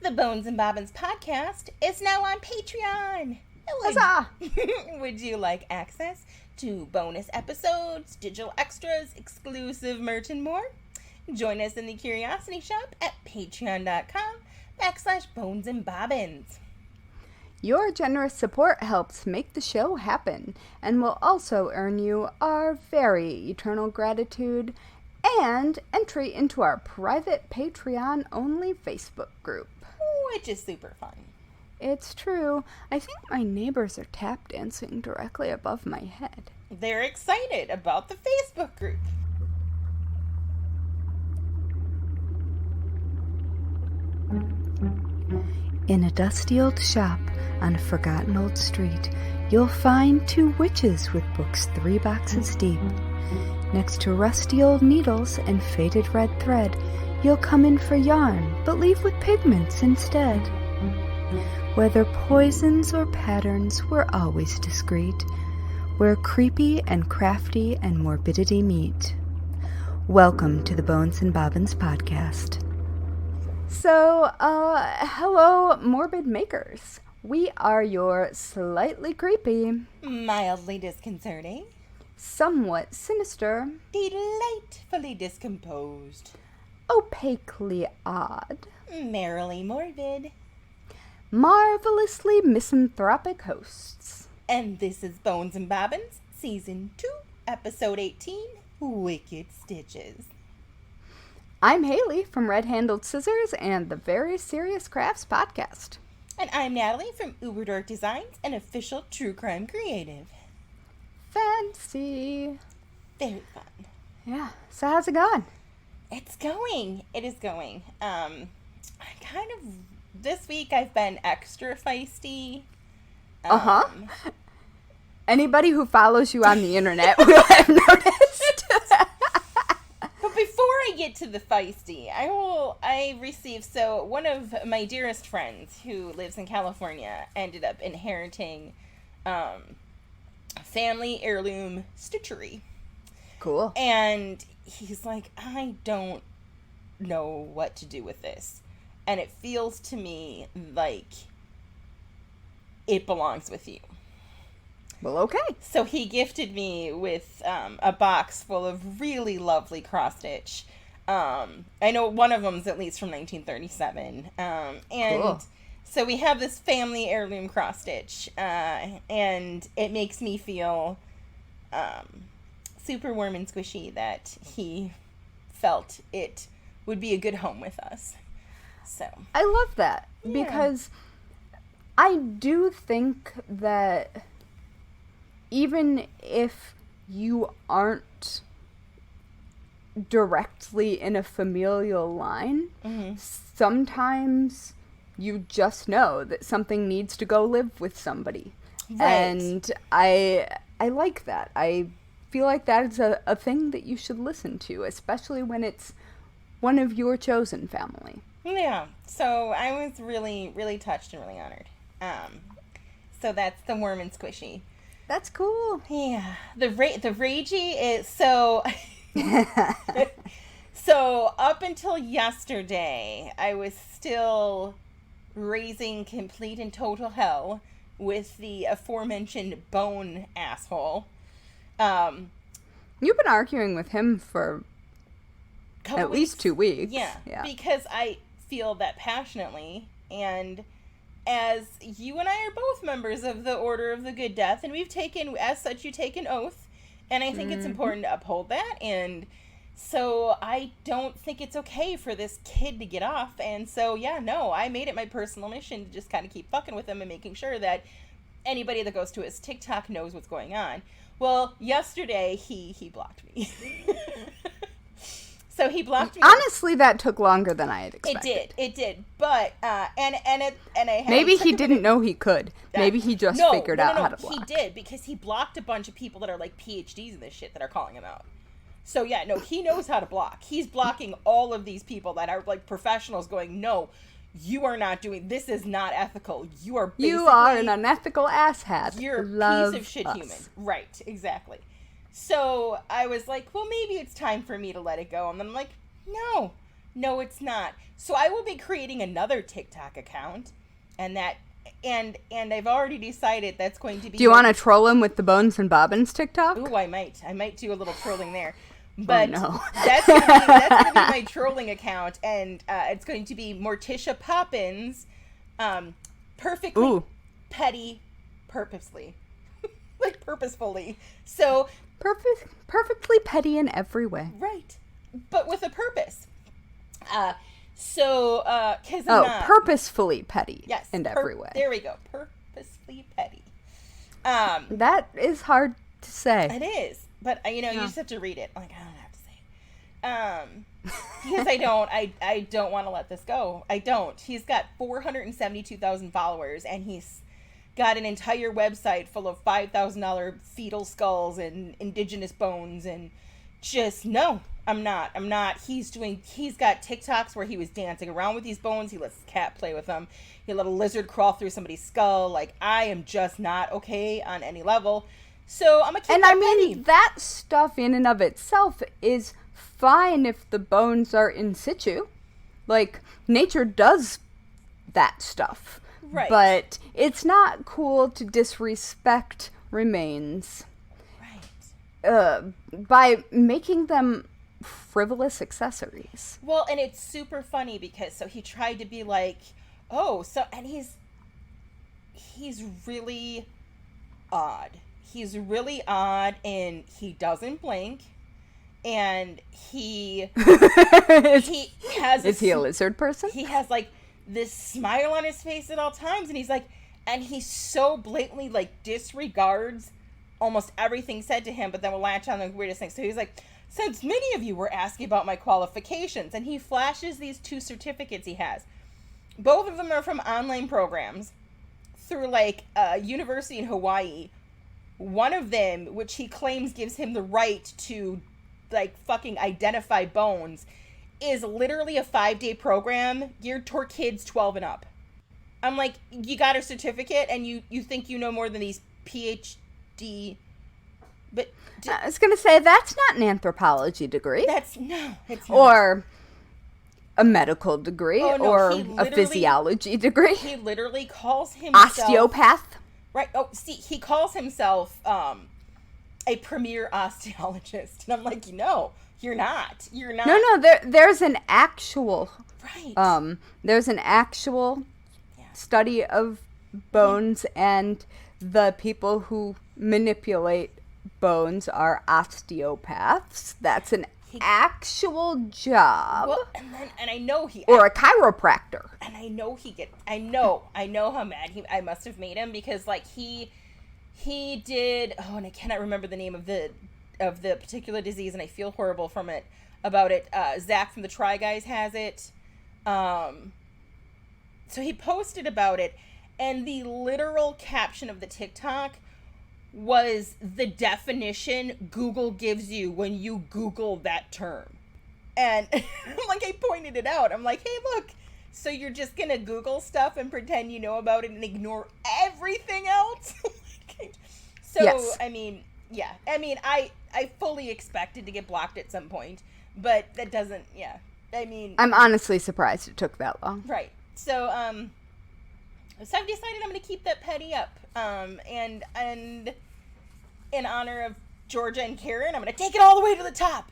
The Bones and Bobbins podcast is now on Patreon. Huzzah! Would you like access to bonus episodes, digital extras, exclusive merch, and more? Join us in the Curiosity Shop at patreon.com/bonesandbobbins. Your generous support helps make the show happen and will also earn you our very eternal gratitude and entry into our private Patreon-only Facebook group. Which is super fun. It's true. I think my neighbors are tap dancing directly above my head. They're excited about the Facebook group. In a dusty old shop on a forgotten old street, you'll find two witches with books 3 boxes deep. Next to rusty old needles and faded red thread, you'll come in for yarn, but leave with pigments instead. Whether poisons or patterns, we're always discreet, where creepy and crafty and morbidity meet. Welcome to the Bones and Bobbins podcast. So, hello, morbid makers. We are your slightly creepy, Mildly disconcerting, somewhat sinister, delightfully discomposed, opaquely odd, merrily morbid, marvelously misanthropic hosts. And this is Bones and Bobbins, Season 2, Episode 18, Wicked Stitches. I'm Haley from Red Handled Scissors and the Very Serious Crafts podcast. And I'm Natalie from Uber Dork Designs, an official true crime creative. Fancy. Very fun. Yeah, so how's it going? It's going. It is going. This week I've been extra feisty. Anybody who follows you on the internet will have noticed. But before I get to the feisty, one of my dearest friends who lives in California ended up inheriting family heirloom stitchery. Cool. And he's like, I don't know what to do with this. And it feels to me like it belongs with you. Well, okay. So he gifted me with a box full of really lovely cross-stitch. I know one of them's at least from 1937. Cool. So we have this family heirloom cross-stitch. And it makes me feel super warm and squishy that he felt it would be a good home with us. So I love that because I do think that even if you aren't directly in a familial line, sometimes you just know that something needs to go live with somebody. Right. And I like that. I feel like that is a thing that you should listen to, especially when it's one of your chosen family. Yeah, so I was really, really touched and really honored. So that's the warm and squishy. That's cool. Yeah, the ragey is so. So up until yesterday, I was still raising complete and total hell with the aforementioned bone asshole. You've been arguing with him for at least 2 weeks. Yeah, because I feel that passionately, and as you and I are both members of the Order of the Good Death, and we've taken, as such, you take an oath, and I think it's important to uphold that, and so I don't think it's okay for this kid to get off, and so, I made it my personal mission to just kind of keep fucking with him and making sure that anybody that goes to his TikTok knows what's going on. Well, yesterday, he blocked me. So he blocked me. Honestly, that took longer than I had expected. It did. But maybe he didn't know he could. Maybe he just figured out how to block. He did, because he blocked a bunch of people that are like PhDs in this shit that are calling him out. So he knows how to block. He's blocking all of these people that are like professionals going, no, you are not doing, this is not ethical. You are an unethical asshat. You're a piece of shit human. Right, exactly. So I was like, well, maybe it's time for me to let it go. And then I'm like, no, No, it's not. So I will be creating another TikTok account, and I've already decided that's going to be... Do you want to troll him with the Bones and Bobbins TikTok? Ooh, I might do a little trolling there. But no. that's gonna be my trolling account, and it's going to be Morticia Poppins, perfectly petty, purposely, like purposefully. So perfectly petty in every way. Right, but with a purpose. Purposefully petty. Yes, in every way. There we go. Purposefully petty. That is hard to say. It is. But, you just have to read it. Like, I don't have to say it. Because I don't want to let this go. I don't. He's got 472,000 followers, and he's got an entire website full of $5,000 fetal skulls and indigenous bones, and just, no, I'm not. He's got TikToks where he was dancing around with these bones. He lets his cat play with them. He let a lizard crawl through somebody's skull. Like, I am just not okay on any level. So I'm gonna keep that petty. That stuff in and of itself is fine if the bones are in situ. Like, nature does that stuff. Right. But it's not cool to disrespect remains. Right. By making them frivolous accessories. Well, and it's super funny because he tried to be like, and he's really odd. He's really odd, and he doesn't blink, and he has... Is he a lizard person? He has, like, this smile on his face at all times, and he so blatantly, like, disregards almost everything said to him, but then will latch on the weirdest things. So he's like, since many of you were asking about my qualifications, and he flashes these 2 certificates he has. Both of them are from online programs through, like, a university in Hawaii. One of them, which he claims gives him the right to, like, fucking identify bones, is literally a 5-day program geared toward kids 12 and up. I'm like, you got a certificate and you think you know more than these PhD... But... I was going to say, that's not an anthropology degree. It's not. Or a medical degree, or a physiology degree. He literally calls himself... Osteopath. Right. Oh, see, he calls himself a premier osteologist. And I'm like, no, you're not. You're not. No, there's an actual... Right. There's an actual study of bones, and the people who manipulate bones are osteopaths. That's an actual job. Well, and I know or a chiropractor. And I know I know how mad I must have made him, because like he did, and I cannot remember the name of the particular disease, and I feel horrible about it. Zach from the Try Guys has it. So he posted about it, and the literal caption of the TikTok was the definition Google gives you when you Google that term. And like, I pointed it out. I'm like, hey, look, so you're just gonna Google stuff and pretend you know about it and ignore everything else? So, yes. I fully expected to get blocked at some point, but that doesn't, I'm honestly surprised it took that long. Right. So I've decided I'm going to keep that petty up. And in honor of Georgia and Karen, I'm going to take it all the way to the top.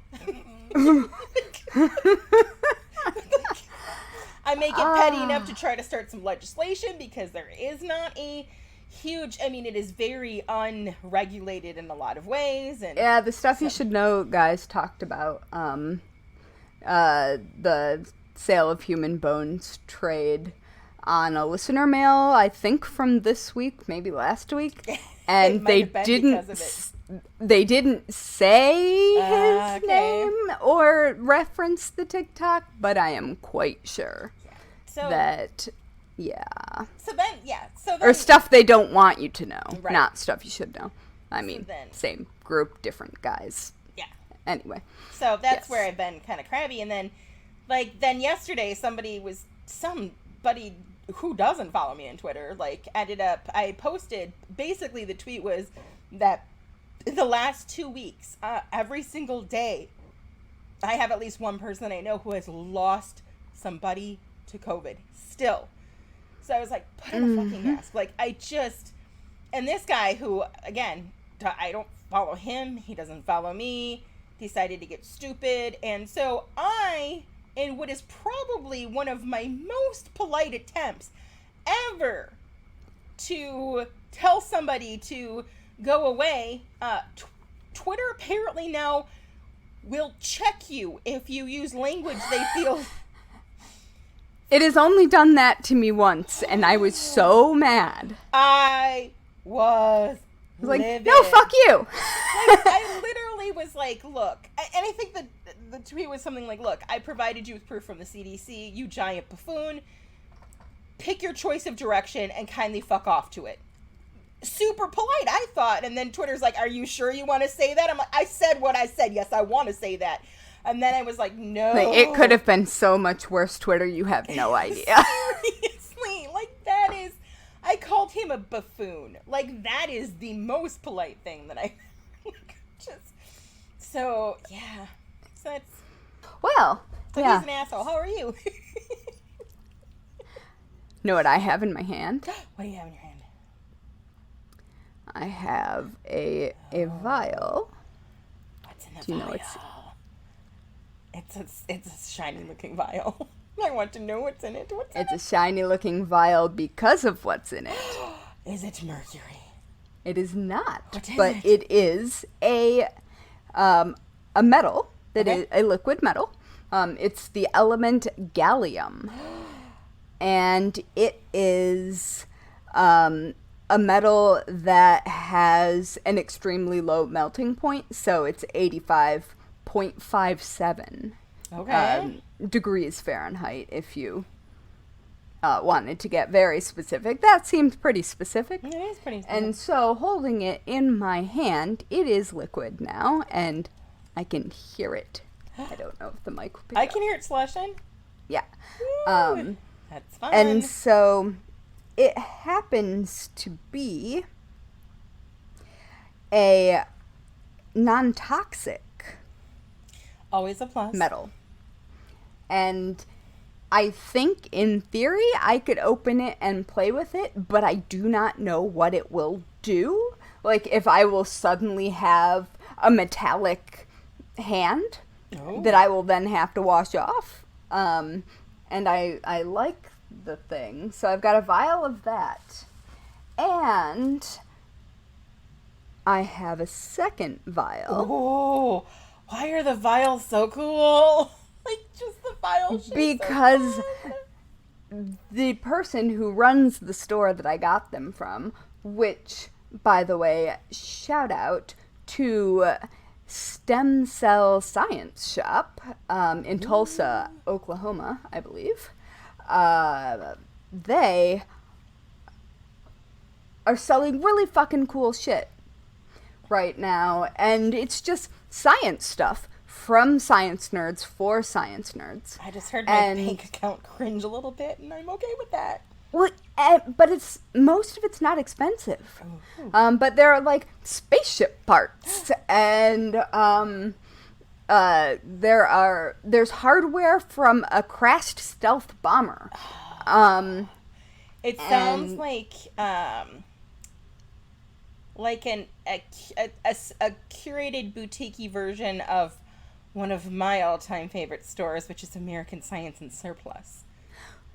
I make it petty enough to try to start some legislation, because there is not a huge, it is very unregulated in a lot of ways. And yeah, the stuff you should know guys talked about, the sale of human bones trade on a listener mail, I think from this week, maybe last week, and they didn't say his name or reference the TikTok, but I am quite sure that or stuff they don't want you to know, not stuff you should know. Same group, different guys. Yeah. Anyway. So that's where I've been kind of crabby, and then yesterday somebody who doesn't follow me on Twitter, I posted, basically the tweet was that in the last 2 weeks, every single day, I have at least one person I know who has lost somebody to COVID still. So I was like, put on a fucking mask. Like, and this guy who, again, I don't follow him. He doesn't follow me. Decided to get stupid. And so in what is probably one of my most polite attempts ever to tell somebody to go away, Twitter apparently now will check you if you use language they feel... It has only done that to me once, and I was so mad. I was like, livid. no, fuck you. Like, I literally was like, look, and I think the tweet was something like, look, I provided you with proof from the CDC, you giant buffoon. Pick your choice of direction and kindly fuck off to it. Super polite, I thought. And then Twitter's like, are you sure you want to say that? I'm like, I said what I said. Yes, I want to say that. And then I was like, no. Like, it could have been so much worse, Twitter. You have no idea. Seriously. Like, that is... I called him a buffoon. Like, that is the most polite thing that I... So, yeah. So that's... Well, so yeah. He's an asshole. How are you? Know what I have in my hand? What do you have in your hand? I have a vial. What's in the Do you know vial? It's a shiny looking vial. I want to know what's in it. It's a shiny looking vial because of what's in it. Is it mercury? It is not. What is but it? It is a metal that is a liquid metal. It's the element gallium. And it is a metal that has an extremely low melting point, so it's 85.57 degrees Fahrenheit if you wanted to get very specific. That seemed pretty specific. It is pretty specific. And so holding it in my hand, it is liquid now, and I can hear it. I don't know if the mic will pick I up. can hear it slushing. Yeah. That's fine. And so it happens to be a non-toxic always a plus. metal. And I think in theory I could open it and play with it, but I do not know what it will do. Like if I will suddenly have a metallic hand that I will then have to wash off. And I like the thing. So I've got a vial of that. And I have a second vial. Oh, why are the vials so cool? Like, just the vials. Because the person who runs the store that I got them from, which, by the way, shout out to Stem Cell Science Shop in Tulsa, Oklahoma, I believe. They are selling really fucking cool shit right now, and it's just science stuff from science nerds for science nerds. I just heard my bank account cringe a little bit, and I'm okay with that. Well, but most of it's not expensive. But there are like spaceship parts, and there's hardware from a crashed stealth bomber. It sounds like a curated boutique-y version of one of my all-time favorite stores, which is American Science and Surplus.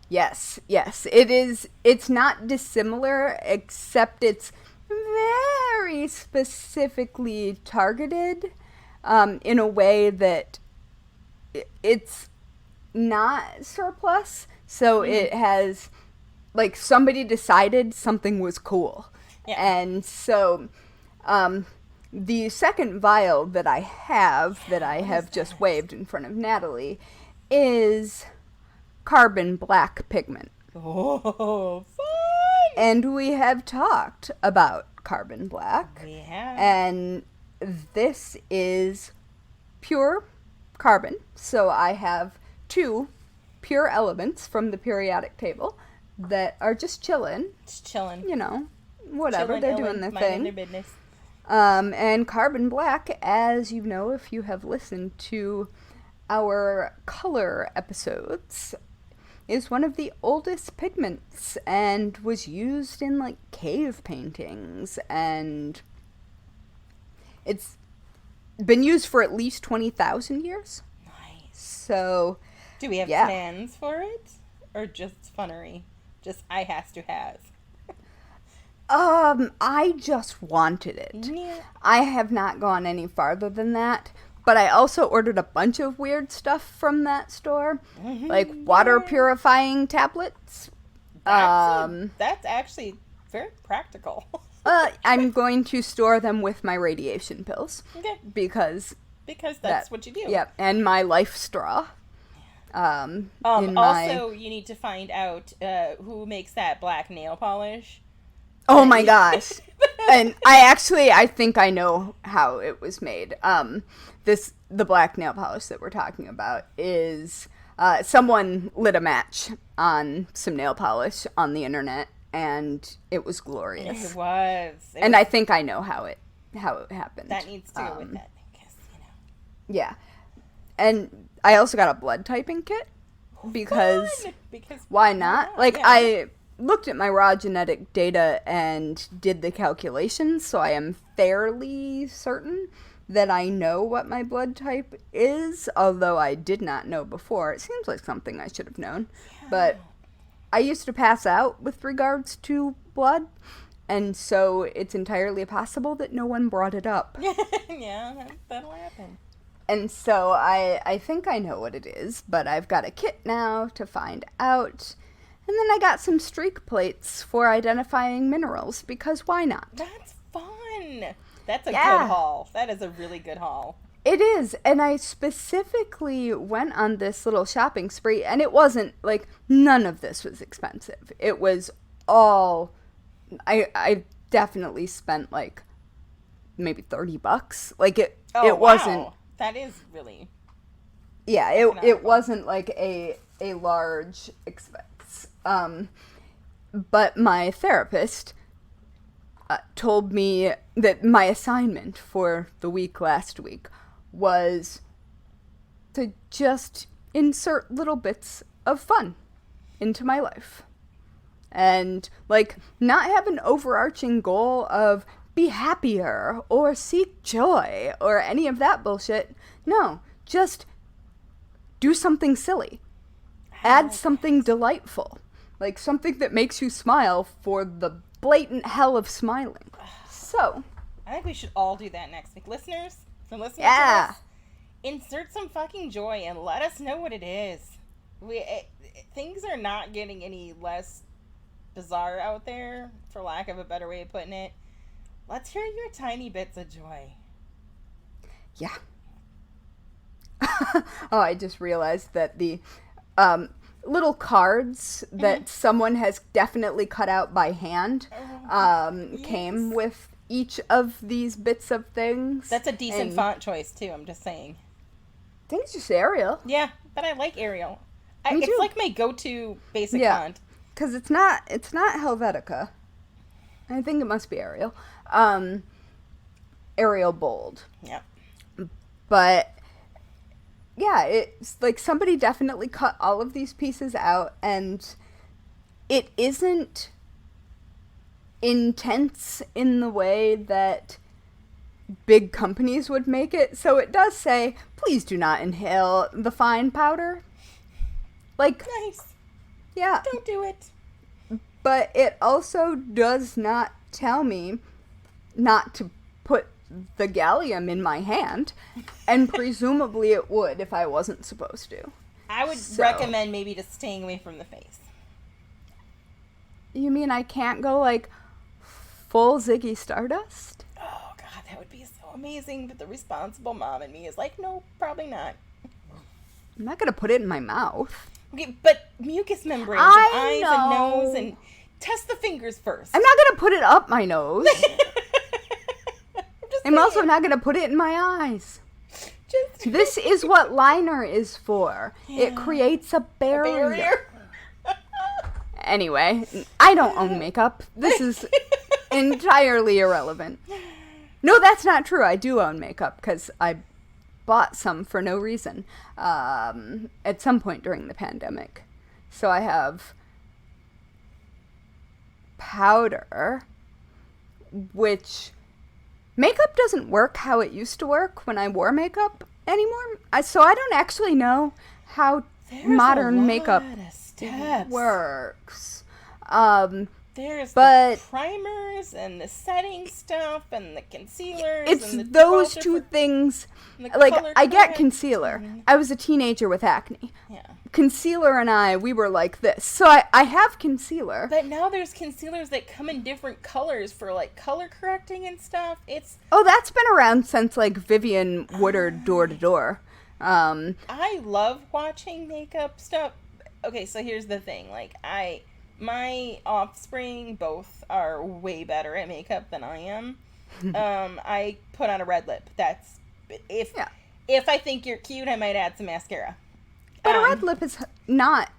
Yes, it is. It's not dissimilar, except it's very specifically targeted in a way that it's not surplus. So it has, like, somebody decided something was cool. Yeah. And so the second vial that I have just waved in front of Natalie is carbon black pigment. Oh, fun! And we have talked about carbon black. We have. And this is pure carbon. So I have 2 pure elements from the periodic table that are just chilling. Just chilling. You know, whatever. They're doing their thing. Their business. And carbon black, as you know, if you have listened to our color episodes is one of the oldest pigments and was used in, like, cave paintings, and it's been used for at least 20,000 years. Nice. So, do we have plans for it? Or just funnery? Just I has to has. I just wanted it. Yeah. I have not gone any farther than that. But I also ordered a bunch of weird stuff from that store. Like water purifying tablets. That's actually very practical. I'm going to store them with my radiation pills. Okay. Because that's what you do. Yep, and my life straw. Also, you need to find out who makes that black nail polish. Oh my gosh. And I think I know how it was made. The black nail polish that we're talking about is, someone lit a match on some nail polish on the internet, and it was glorious. It was. And I think I know how it happened. That needs to go with that, because, Yeah. And I also got a blood typing kit, because why not? I looked at my raw genetic data and did the calculations, so I am fairly certain that I know what my blood type is, although I did not know before. It seems like something I should have known. Yeah. But I used to pass out with regards to blood, and so it's entirely possible that no one brought it up. Yeah, that'll happen. And so I think I know what it is, but I've got a kit now to find out. And then I got some streak plates for identifying minerals, because why not? That's fun. That's a good haul. That is a really good haul. It is. And I specifically went on this little shopping spree, and it wasn't, like, none of this was expensive. It was all, I definitely spent, like, maybe $30. Like, it wasn't. That is really. Yeah, it wasn't, like, a large expense. But my therapist told me that my assignment for the week last week was to just insert little bits of fun into my life. And, like, not have an overarching goal of be happier or seek joy or any of that bullshit. No, just do something silly. Add something delightful. Like, something that makes you smile for the blatant hell of smiling. So, I think we should all do that next week. Listeners, to us, insert some fucking joy and let us know what it is. Things are not getting any less bizarre out there, for lack of a better way of putting it. Let's hear your tiny bits of joy. Yeah. Oh, I just realized that the little cards that someone has definitely cut out by hand came with each of these bits of things. That's a decent font choice, too, I'm just saying. I think it's just Arial. Yeah, but I like Arial. It's like my go-to basic font. Because it's not Helvetica. I think it must be Arial. Arial Bold. Yeah. But yeah, it's like somebody definitely cut all of these pieces out, and it isn't intense in the way that big companies would make it. So it does say, please do not inhale the fine powder. Like, nice. Yeah. Don't do it. But it also does not tell me not to put the gallium in my hand, and presumably it would if I wasn't supposed to. I would recommend maybe just staying away from the face. You mean I can't go, like, full Ziggy Stardust? Oh, God, that would be so amazing, but the responsible mom in me is like, no, probably not. I'm not going to put it in my mouth. Okay, but mucous membranes and eyes and nose, and test the fingers first. I'm not going to put it up my nose. I'm also not going to put it in my eyes. This is what liner is for. Yeah. It creates a barrier. Anyway, I don't own makeup. This is entirely irrelevant. No, that's not true. I do own makeup because I bought some for no reason at some point during the pandemic. So I have powder, which makeup doesn't work how it used to work when I wore makeup anymore. So I don't actually know how modern makeup works. There's the primers and the setting stuff and the concealers. It's and the those two things. Like, I get concealer. Mm-hmm. I was a teenager with acne. Yeah. Concealer and we were like this. So I have concealer. But now there's concealers that come in different colors for, like, color correcting and stuff. Oh, that's been around since, like, Vivian Woodard Door to Door. I love watching makeup stuff. Okay, so here's the thing. Like, my offspring both are way better at makeup than I am. I put on a red lip. That's if I think you're cute, I might add some mascara. But a red lip is not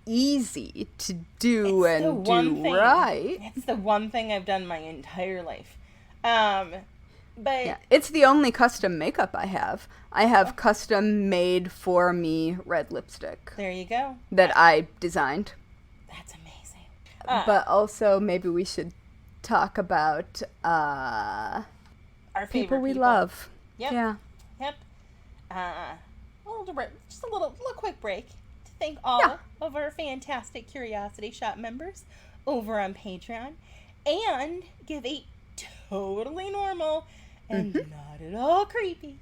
easy to do and do right. It's the one thing I've done my entire life. But yeah, it's the only custom makeup I have. I have custom made for me red lipstick. There you go. That I designed. That's amazing. But also, maybe we should talk about our people we love. Yep. Yeah. Yep. Just a little quick break to thank all of our fantastic Curiosity Shop members over on Patreon, and give a totally normal and not at all creepy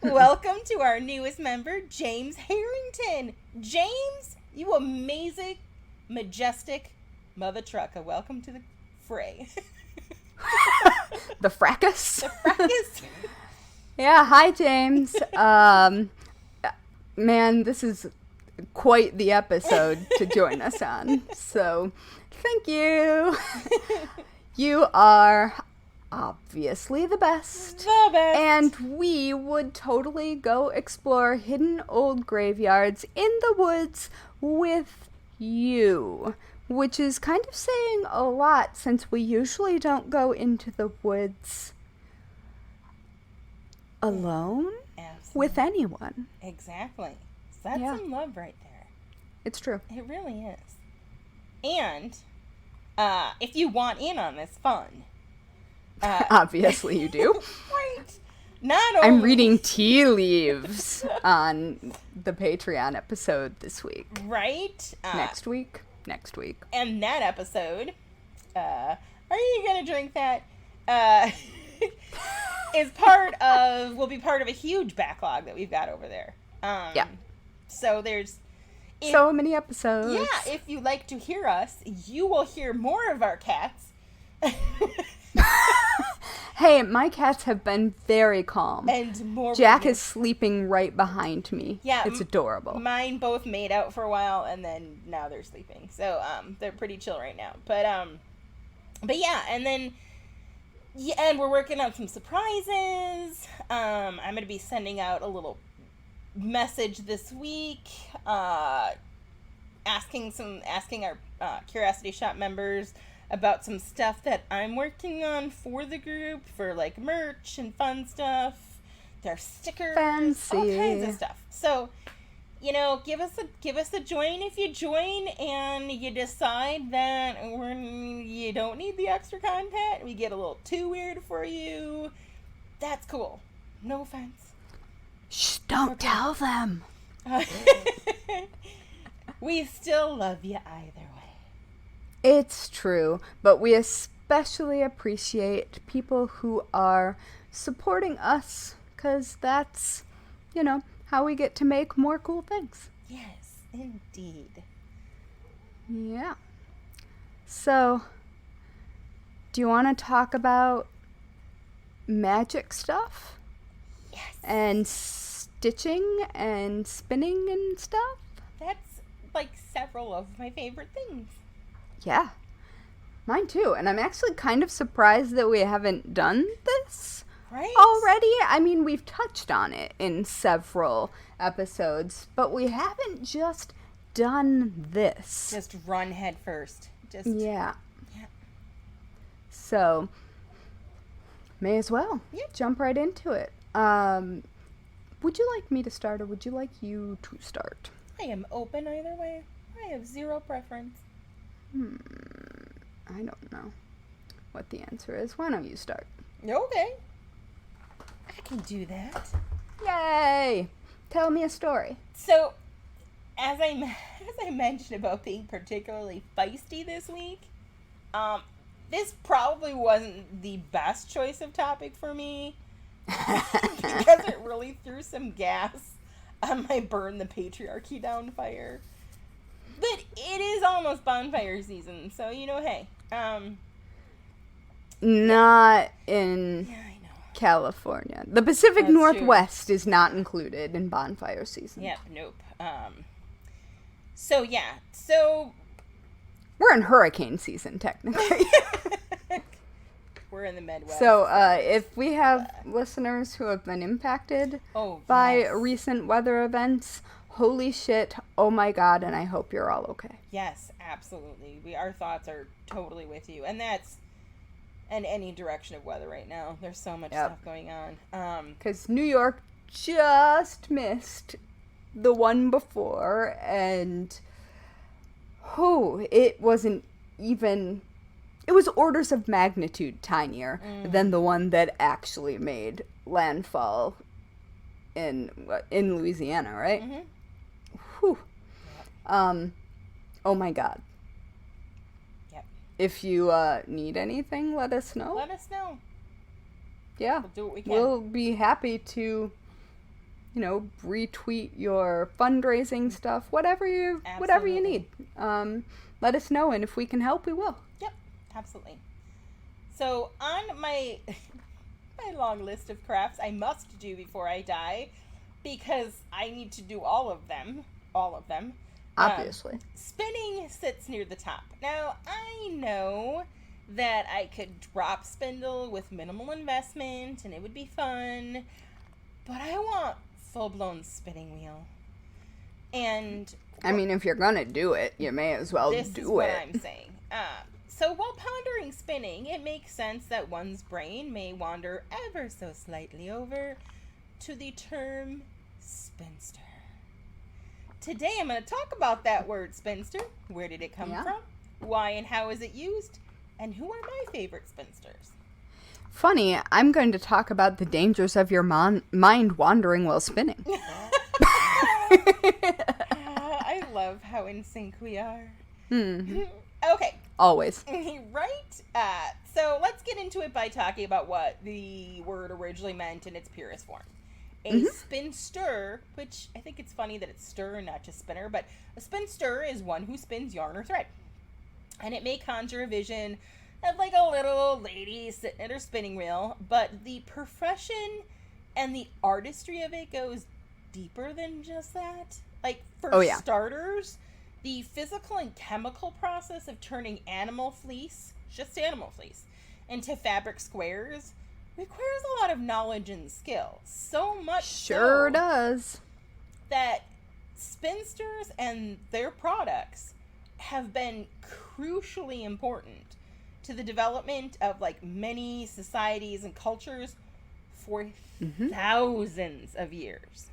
welcome to our newest member, James Harrington. James, you amazing, majestic mother trucker. Welcome to the fray. The fracas? The fracas. Yeah, hi, James. Man, this is quite the episode to join us on. So, thank you. You are obviously the best. The best. And we would totally go explore hidden old graveyards in the woods with you. Which is kind of saying a lot, since we usually don't go into the woods alone. Absolutely. With anyone. Exactly. So that's some love right there. It's true. It really is. And if you want in on this fun, obviously you do. Right. Not only I'm reading tea leaves on the Patreon episode this week. Right. Next week. And that episode, are you gonna drink that? Will be part of a huge backlog that we've got over there. So there's so many episodes. Yeah, if you like to hear us, you will hear more of our cats. Hey, my cats have been very calm. And more. Jack is sleeping right behind me. Yeah. It's adorable. Mine both made out for a while, and then now they're sleeping. So, they're pretty chill right now. But yeah, and then, and we're working on some surprises. I'm going to be sending out a little message this week, asking our Curiosity Shop members about some stuff that I'm working on for the group, for like merch and fun stuff. There are stickers, fancy, all kinds of stuff. So, give us a join if you join and you decide that you don't need the extra content. We get a little too weird for you. That's cool. No offense. Shh! Don't tell them. We still love you either way. It's true, but we especially appreciate people who are supporting us, because that's, how we get to make more cool things. Yes, indeed. Yeah. So, do you want to talk about magic stuff? Yes. And stitching and spinning and stuff? That's like several of my favorite things. Yeah, mine too. And I'm actually kind of surprised that we haven't done this already. I mean, we've touched on it in several episodes, but we haven't just done this. Just run head first. Yeah. So, may as well jump right into it. Would you like me to start, or would you like you to start? I am open either way. I have zero preference. I don't know what the answer is. Why don't you start? Okay. I can do that. Yay! Tell me a story. So, as I mentioned about being particularly feisty this week, this probably wasn't the best choice of topic for me because it really threw some gas on my burn the patriarchy down fire. But it is almost bonfire season, so hey. Not in Yeah, I know. California. The Pacific That's Northwest is not included in bonfire season. Yep, nope. So we're in hurricane season, technically. we're in the Midwest. So, if we have listeners who have been impacted by recent weather events, holy shit, oh my god, and I hope you're all okay. Yes, absolutely. Our thoughts are totally with you. And that's in any direction of weather right now. There's so much stuff going on. Because New York just missed the one before, and it wasn't even... It was orders of magnitude tinier than the one that actually made landfall in Louisiana, right? Mm-hmm. Whew. Oh my god. Yep. If you need anything, let us know. Let us know. Yeah. We'll do what we can. We'll be happy to, retweet your fundraising stuff, whatever you need. Let us know, and if we can help, we will. Yep, absolutely. So on my long list of crafts I must do before I die, because I need to do all of them. Obviously. Spinning sits near the top. Now, I know that I could drop spindle with minimal investment and it would be fun, but I want full-blown spinning wheel. And I mean, if you're gonna do it, you may as well do it. This is what I'm saying. So while pondering spinning, it makes sense that one's brain may wander ever so slightly over to the term spinster. Today I'm going to talk about that word spinster. Where did it come from? Why and how is it used? And who are my favorite spinsters? Funny, I'm going to talk about the dangers of your mind wandering while spinning. I love how in sync we are. Okay. Always. Right? So let's get into it by talking about what the word originally meant in its purest form. A spinster, which I think it's funny that it's stir and not just spinner, but a spinster is one who spins yarn or thread. And it may conjure a vision of like a little old lady sitting at her spinning wheel, but the profession and the artistry of it goes deeper than just that. Like, for starters, the physical and chemical process of turning animal fleece, just animal fleece, into fabric squares requires a lot of knowledge and skill. So much sure does. That spinsters and their products have been crucially important to the development of like many societies and cultures for thousands of years.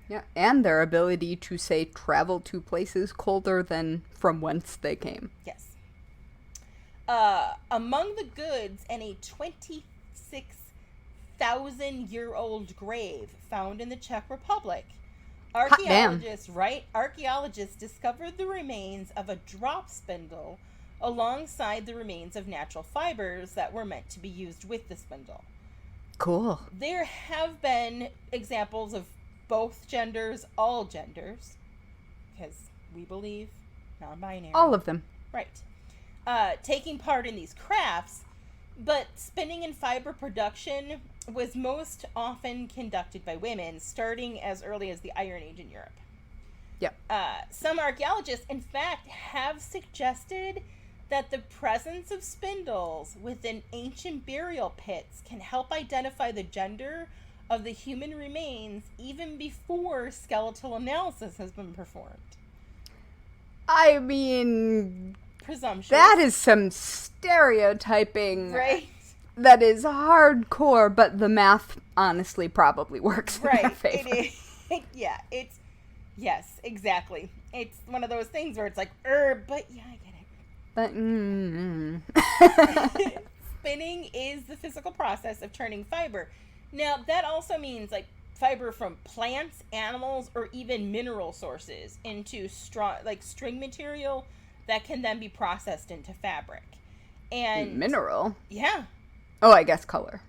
Yeah, and their ability to, say, travel to places colder than from whence they came. Yes. Among the goods in a 26,000-year-old grave found in the Czech Republic, archaeologists discovered the remains of a drop spindle alongside the remains of natural fibers that were meant to be used with the spindle. Cool. There have been examples of both genders, all genders, because we believe non-binary. All of them. Right. Taking part in these crafts, but spinning and fiber production was most often conducted by women, starting as early as the Iron Age in Europe. Yep. Some archaeologists, in fact, have suggested that the presence of spindles within ancient burial pits can help identify the gender of the human remains even before skeletal analysis has been performed. I mean, Presumptuous. That is some stereotyping. Right. That is hardcore, but the math honestly probably works in their favor. It is. Yeah, yes, exactly. It's one of those things where it's like, but yeah, I get it. But, Spinning is the physical process of turning fiber. Now, that also means, like, fiber from plants, animals, or even mineral sources into string material that can then be processed into fabric. And mineral? Yeah. Oh, I guess color.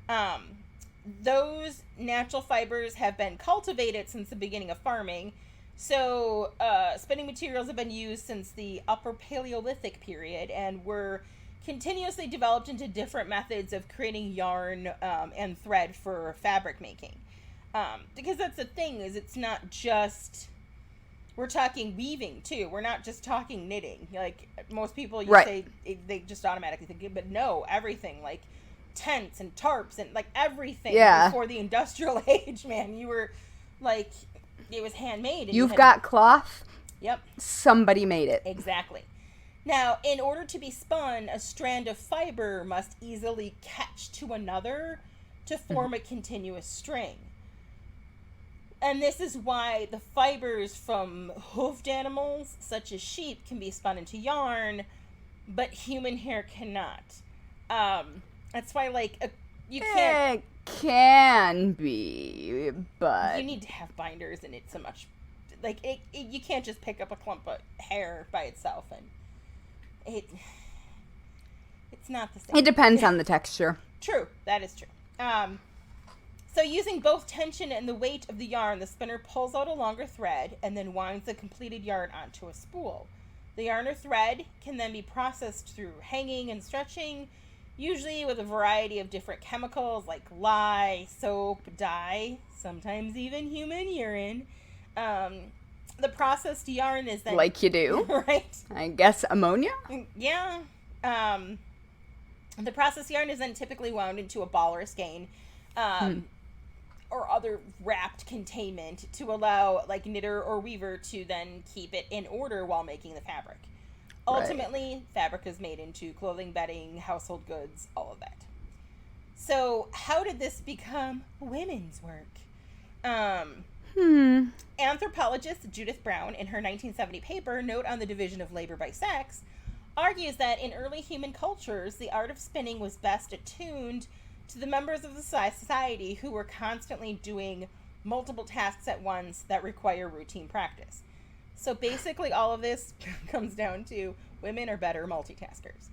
Those natural fibers have been cultivated since the beginning of farming. So, spinning materials have been used since the Upper Paleolithic period and were continuously developed into different methods of creating yarn and thread for fabric making. Because that's the thing, is it's not just, we're talking weaving too. We're not just talking knitting. Like, most people, say, they just automatically think, but no, everything, like tents and tarps and like everything before the industrial age, man. You were like, it was handmade. And You've got cloth. Yep. Somebody made it. Exactly. Now, in order to be spun, a strand of fiber must easily catch to another to form a continuous string. And this is why the fibers from hoofed animals, such as sheep, can be spun into yarn, but human hair cannot. That's why, like, you can't... It can be, but... You need to have binders, and it's so much... Like, you can't just pick up a clump of hair by itself, and it's not the same. It depends on the texture. True, that is true. So using both tension and the weight of the yarn, the spinner pulls out a longer thread and then winds the completed yarn onto a spool. The yarn or thread can then be processed through hanging and stretching, usually with a variety of different chemicals like lye, soap, dye, sometimes even human urine. The processed yarn is then... Like you do. Right. I guess ammonia? Yeah. The processed yarn is then typically wound into a ball or a skein, or other wrapped containment to allow, like, knitter or weaver to then keep it in order while making the fabric. Ultimately, fabric is made into clothing, bedding, household goods, all of that. So, how did this become women's work? Anthropologist Judith Brown, in her 1970 paper, Note on the Division of Labor by Sex, argues that in early human cultures, the art of spinning was best attuned to the members of the society who were constantly doing multiple tasks at once that require routine practice. So basically all of this comes down to women are better multitaskers.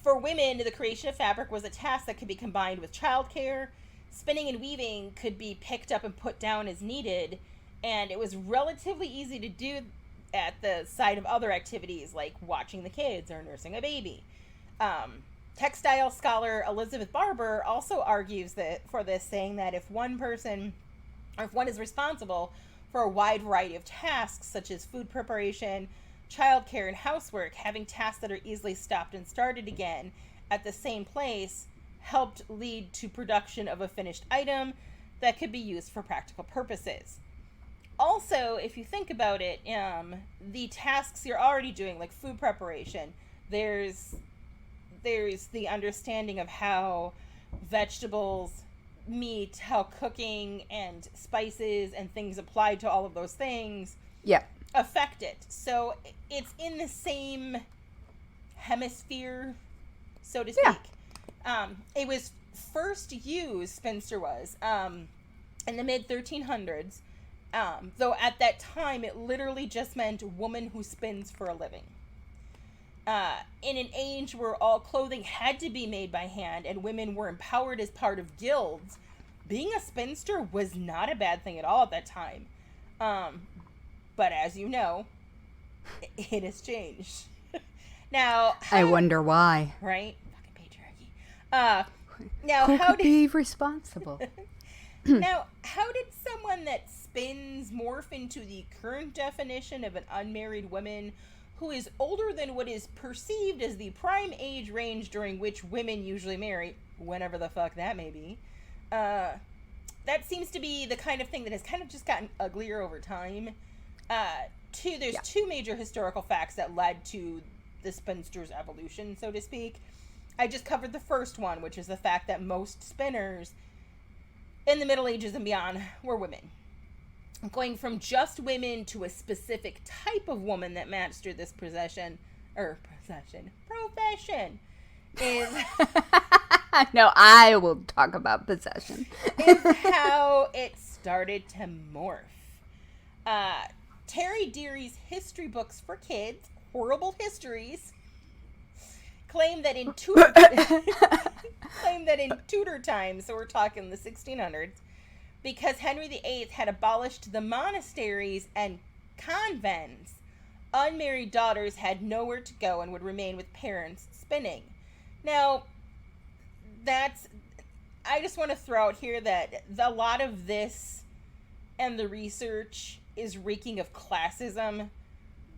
For women, the creation of fabric was a task that could be combined with childcare. Spinning and weaving could be picked up and put down as needed, and it was relatively easy to do at the side of other activities like watching the kids or nursing a baby. Textile scholar Elizabeth Barber also argues for this, saying that if one is responsible for a wide variety of tasks such as food preparation, childcare, and housework, having tasks that are easily stopped and started again at the same place helped lead to production of a finished item that could be used for practical purposes. Also, if you think about it, the tasks you're already doing, like food preparation, there's the understanding of how vegetables, meat, how cooking and spices and things applied to all of those things affect it. So it's in the same hemisphere, so to speak. It was first used, Spinster was, in the mid-1300s, though at that time it literally just meant woman who spins for a living. In an age where all clothing had to be made by hand and women were empowered as part of guilds, being a spinster was not a bad thing at all at that time. But as you know, it has changed. Now, I wonder why. Right? Fucking patriarchy. Now, Who could be responsible? Now, how did someone that spins morph into the current definition of an unmarried woman who is older than what is perceived as the prime age range during which women usually marry, whenever the fuck that may be? That seems to be the kind of thing that has kind of just gotten uglier over time. There's two major historical facts that led to the spinster's evolution, so to speak. I just covered the first one, which is the fact that most spinners in the Middle Ages and beyond were women. Going from just women to a specific type of woman that mastered this profession is No, I will talk about possession. is how it started to morph. Terry Deary's history books for kids, Horrible Histories, claim that in Tudor times, so we're talking the 1600s, because Henry VIII had abolished the monasteries and convents, unmarried daughters had nowhere to go and would remain with parents spinning. Now, I just want to throw out here that a lot of this and the research is reeking of classism,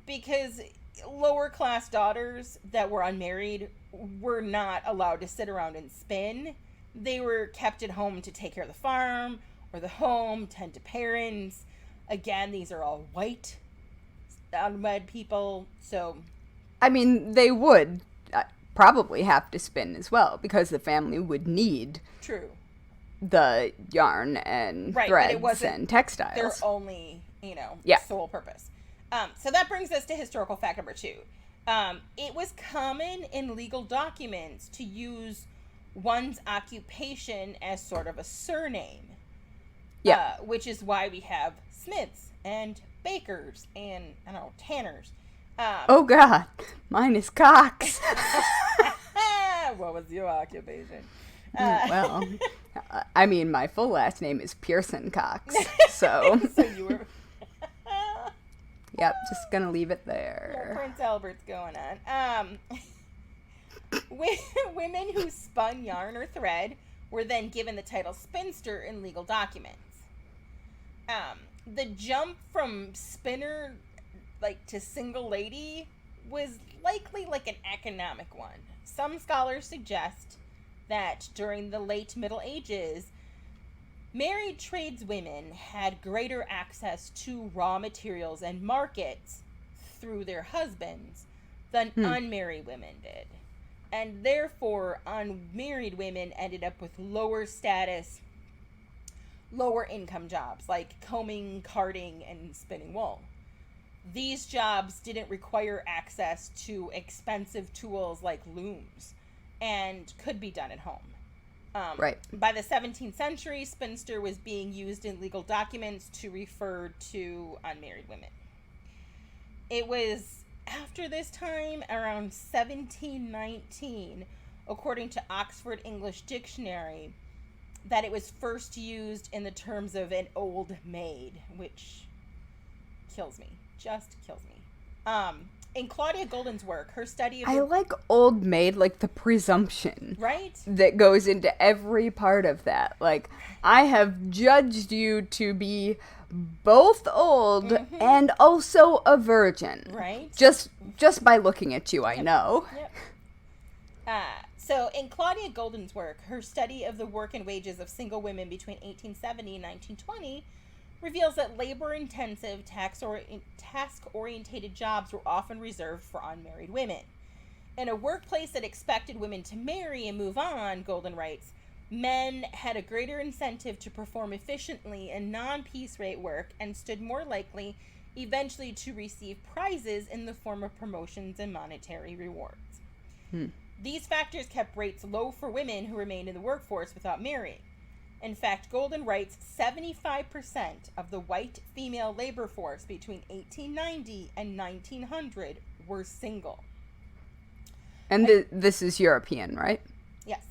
because lower class daughters that were unmarried were not allowed to sit around and spin. They were kept at home to take care of the farm or the home, tend to parents. Again, these are all white, unwed people, so... I mean, they would probably have to spin as well, because the family would need... True. The yarn and threads and textiles. Their only, sole purpose. So that brings us to historical fact number 2. It was common in legal documents to use one's occupation as sort of a surname. Yeah. Which is why we have smiths and bakers and, tanners. Oh, God. Mine is Cox. What was your occupation? Well, I mean, my full last name is Pierson-cox, so... So you were... Yep, just gonna leave it there. Yeah, Prince Albert's going on. Women who spun yarn or thread were then given the title spinster in legal documents. The jump from spinner, to single lady was likely an economic one. Some scholars suggest that during the late Middle Ages, married tradeswomen had greater access to raw materials and markets through their husbands than unmarried women did. And therefore, unmarried women ended up with lower status, lower income jobs like combing, carding, and spinning wool. These jobs didn't require access to expensive tools like looms and could be done at home. Right. By the 17th century, spinster was being used in legal documents to refer to unmarried women. It was after this time, around 1719, according to Oxford English Dictionary, that it was first used in the terms of an old maid, which kills me. Just kills me. In Claudia Golden's work, her study of... I like old maid, the presumption. Right? That goes into every part of that. I have judged you to be both old and also a virgin. Right? Just by looking at you, I know. Yep. So, in Claudia Golden's work, her study of the work and wages of single women between 1870 and 1920 reveals that labor-intensive, task-orientated jobs were often reserved for unmarried women. In a workplace that expected women to marry and move on, Golden writes, men had a greater incentive to perform efficiently in non-piece rate work and stood more likely eventually to receive prizes in the form of promotions and monetary rewards. These factors kept rates low for women who remained in the workforce without marrying. In fact, Golden writes 75% of the white female labor force between 1890 and 1900 were single. And this is European, right? Yes.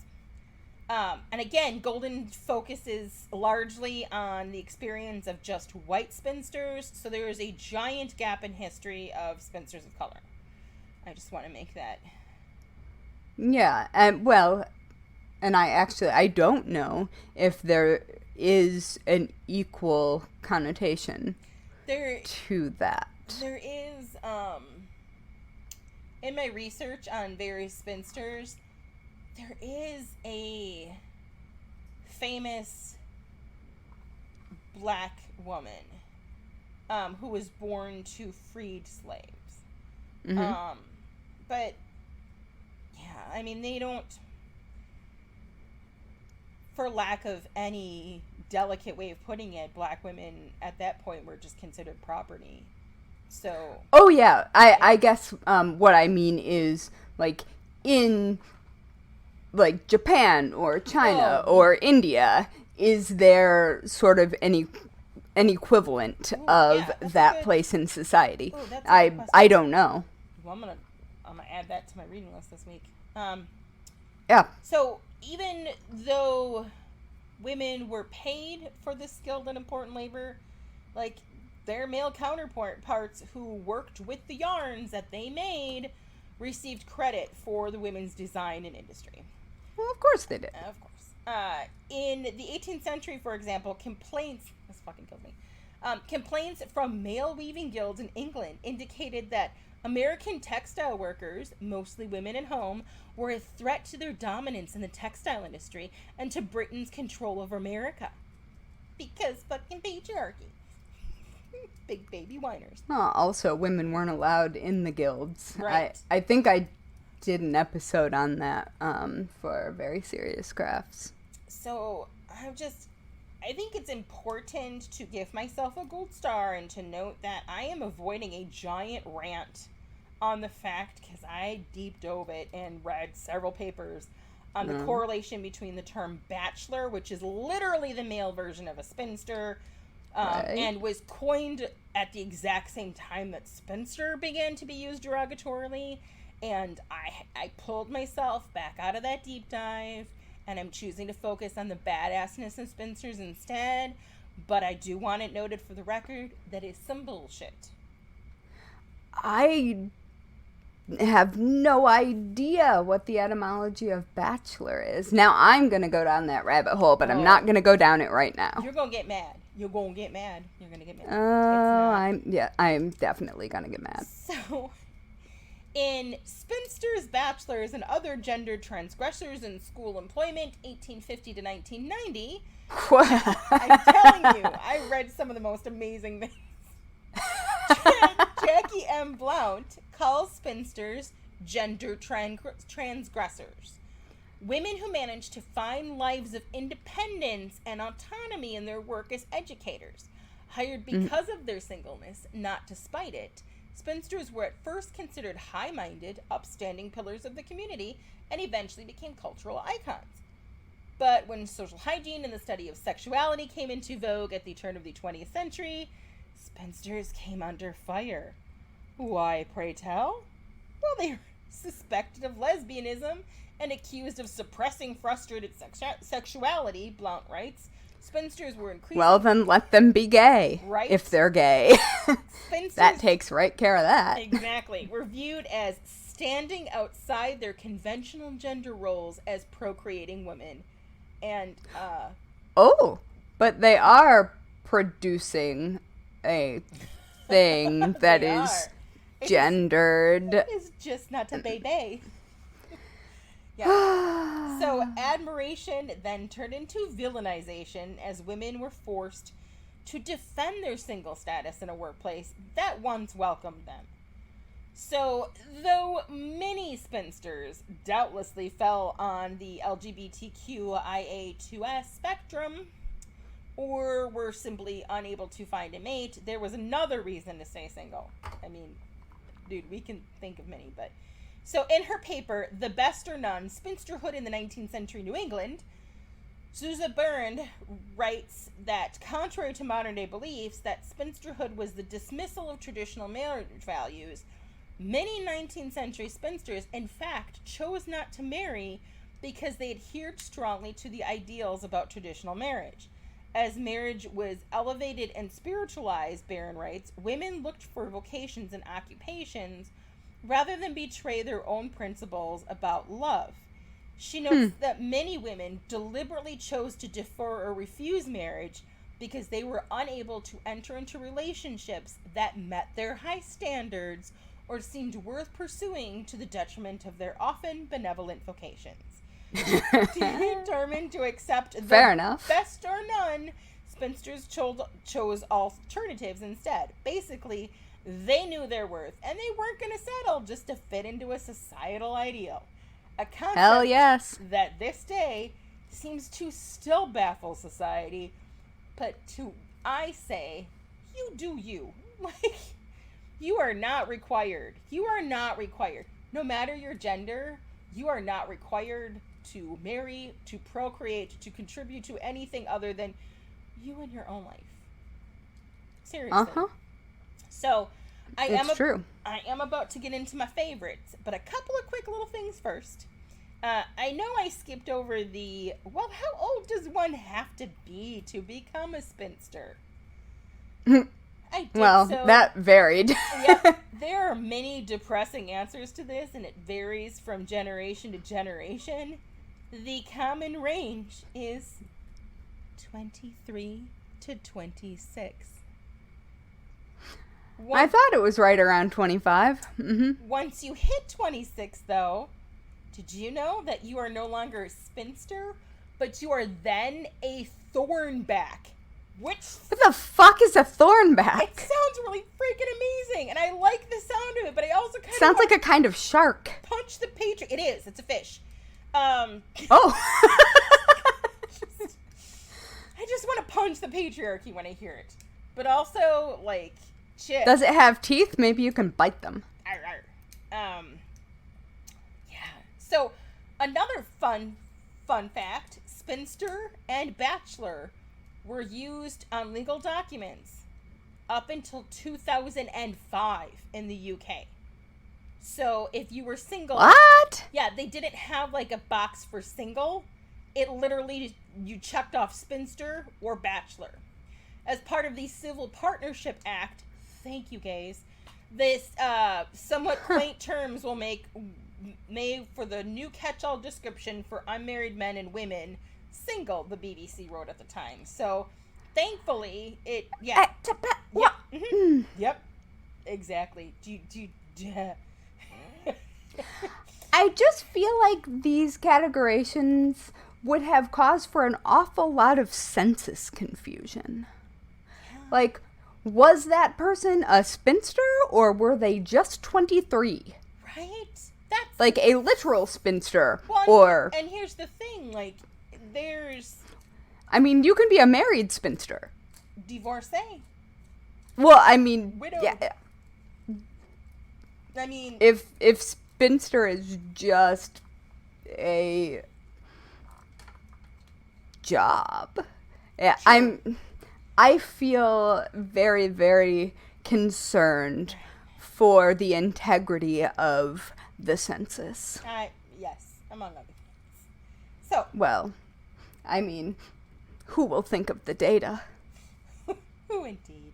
And again, Golden focuses largely on the experience of just white spinsters, so there is a giant gap in history of spinsters of color. I just want to make that... Yeah, and I don't know if there is an equal connotation to that. There is, in my research on various spinsters, there is a famous black woman who was born to freed slaves. But, yeah, they don't... For lack of any delicate way of putting it, black women at that point were just considered property. So. Oh yeah, I guess what I mean is like in like Japan or China or India, is there sort of an equivalent of that place in society? Ooh, I don't know. Well, I'm gonna add that to my reading list this week. Yeah. So even though women were paid for this skilled and important labor, like their male counterparts who worked with the yarns that they made received credit for the women's design and industry. Well, of course they did. Of course. In the 18th century, for example, complaints from male weaving guilds in England indicated that American textile workers, mostly women at home, were a threat to their dominance in the textile industry and to Britain's control over America. Because fucking patriarchy. Big baby whiners. Also, women weren't allowed in the guilds. Right. I think I did an episode on that for Very Serious Crafts. So, I think it's important to give myself a gold star and to note that I am avoiding a giant rant on the fact, because I deep dove it and read several papers on the correlation between the term bachelor, which is literally the male version of a spinster, and was coined at the exact same time that spinster began to be used derogatorily. And I pulled myself back out of that deep dive, and I'm choosing to focus on the badassness of spinsters instead. But I do want it noted for the record that it's some bullshit. I have no idea what the etymology of bachelor is. Now I'm going to go down that rabbit hole, but I'm not going to go down it right now. You're going to get mad. You're going to get mad. You're going to get mad. I'm definitely going to get mad. So, in Spinsters, Bachelors, and Other Gendered Transgressors in School Employment, 1850 to 1990, I'm telling you, I read some of the most amazing things. Jackie M. Blount calls spinsters gender transgressors. Women who manage to find lives of independence and autonomy in their work as educators, hired because of their singleness, not to spite it. Spinsters were at first considered high-minded, upstanding pillars of the community and eventually became cultural icons. But when social hygiene and the study of sexuality came into vogue at the turn of the 20th century, spinsters came under fire. Why, pray tell? Well, they were suspected of lesbianism and accused of suppressing frustrated sexuality, Blount writes. Spinsters were increasingly... Well, then let them be gay, right? If they're gay. Spinsters, that takes right care of that. Exactly. Were viewed as standing outside their conventional gender roles as procreating women. And, but they are producing a thing that is gendered. It's just not a baby. Yeah. So admiration then turned into villainization as women were forced to defend their single status in a workplace that once welcomed them. So, though many spinsters doubtlessly fell on the LGBTQIA2S spectrum, or were simply unable to find a mate, there was another reason to stay single. I mean, dude, we can think of many, but... So, in her paper, The Best or None, Spinsterhood in the 19th Century New England, Susan Byrne writes that, contrary to modern-day beliefs, that spinsterhood was the dismissal of traditional marriage values, many 19th century spinsters, in fact, chose not to marry because they adhered strongly to the ideals about traditional marriage. As marriage was elevated and spiritualized, Barron writes, women looked for vocations and occupations rather than betray their own principles about love. She notes that many women deliberately chose to defer or refuse marriage because they were unable to enter into relationships that met their high standards or seemed worth pursuing to the detriment of their often benevolent vocations. Determined to accept the best or none, spinsters chose alternatives instead. Basically, they knew their worth, and they weren't going to settle just to fit into a societal ideal. A concept that this day seems to still baffle society, I say, you do you. Like, you are not required. You are not required. No matter your gender, you are not required to marry, to procreate, to contribute to anything other than you and your own life. Seriously. Uh-huh. So, It's true. I am about to get into my favorites, but a couple of quick little things first. I know I skipped over how old does one have to be to become a spinster? I did that varied. Yep, there are many depressing answers to this, and it varies from generation to generation. The common range is 23 to 26. I thought it was right around 25. Mm-hmm. Once you hit 26, though, did you know that you are no longer a spinster, but you are then a thornback? What the fuck is a thornback? It sounds really freaking amazing, and I like the sound of it, but I also kind of sounds like a kind of shark. Punch the patriarchy. It is. It's a fish. Oh. I just want to punch the patriarchy when I hear it, but also like, shit. Does it have teeth? Maybe you can bite them. Yeah. So another fun fact: spinster and bachelor were used on legal documents up until 2005 in the UK. So if you were single... What? Yeah, they didn't have like a box for single. It literally, you checked off spinster or bachelor. As part of the Civil Partnership Act, thank you gays, this somewhat quaint terms will made for the new catch-all description for unmarried men and women single, the BBC wrote at the time. So, thankfully, Yep, exactly. I just feel like these categorizations would have cause for an awful lot of census confusion. Like, was that person a spinster, or were they just 23? Right? That's... Like, a literal spinster, And here's the thing, like... I mean, you can be a married spinster. Divorcee. Well, I mean... Widowed. Yeah. I mean... If spinster is just a job. Yeah, sure. I feel very, very concerned for the integrity of the census. Yes, among other things. So... Well... I mean, who will think of the data? Who indeed?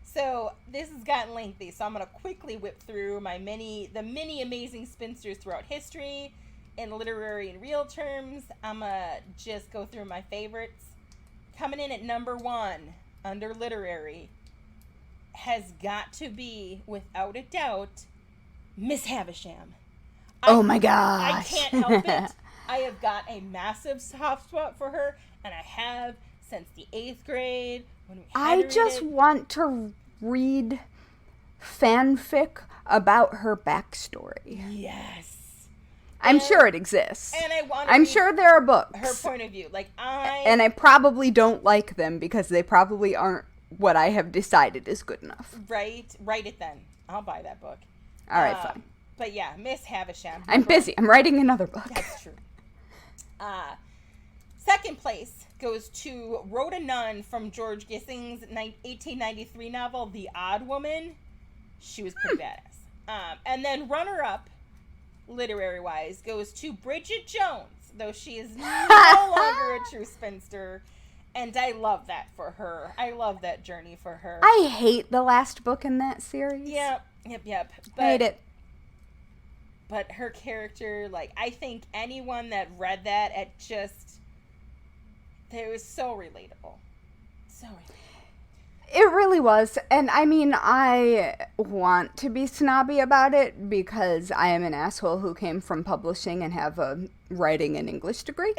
So, this has gotten lengthy, so I'm going to quickly whip through the many amazing spinsters throughout history, in literary and real terms. I'm going to just go through my favorites. Coming in at number 1, under literary, has got to be, without a doubt, Miss Havisham. Oh my gosh. I can't help it. I have got a massive soft spot for her, and I have since the 8th grade. When we I just want to read fanfic about her backstory. Yes. I'm sure it exists. And I'm sure there are books. Her point of view. And I probably don't like them because they probably aren't what I have decided is good enough. Right? Write it then. I'll buy that book. All right, fine. But yeah, Miss Havisham. I'm busy. I'm writing another book. That's true. Second place goes to Rhoda Nunn from George Gissing's 1893 novel, The Odd Woman. She was pretty badass. And then runner-up, literary-wise, goes to Bridget Jones, though she is no longer a true spinster. And I love that for her. I love that journey for her. I hate the last book in that series. Yep. Hate it. But her character, I think anyone that read that, it was so relatable. So relatable. It really was. And I mean, I want to be snobby about it because I am an asshole who came from publishing and have a writing and English degree.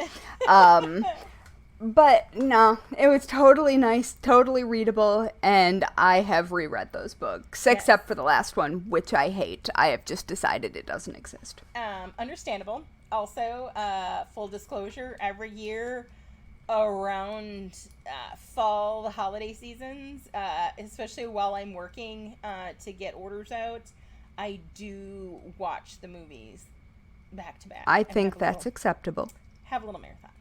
But no, it was totally nice, totally readable, and I have reread those books, except for the last one, which I hate. I have just decided it doesn't exist. Understandable. Also, full disclosure, every year around fall, the holiday seasons, especially while I'm working to get orders out, I do watch the movies back to back. I think that's acceptable. Have a little marathon.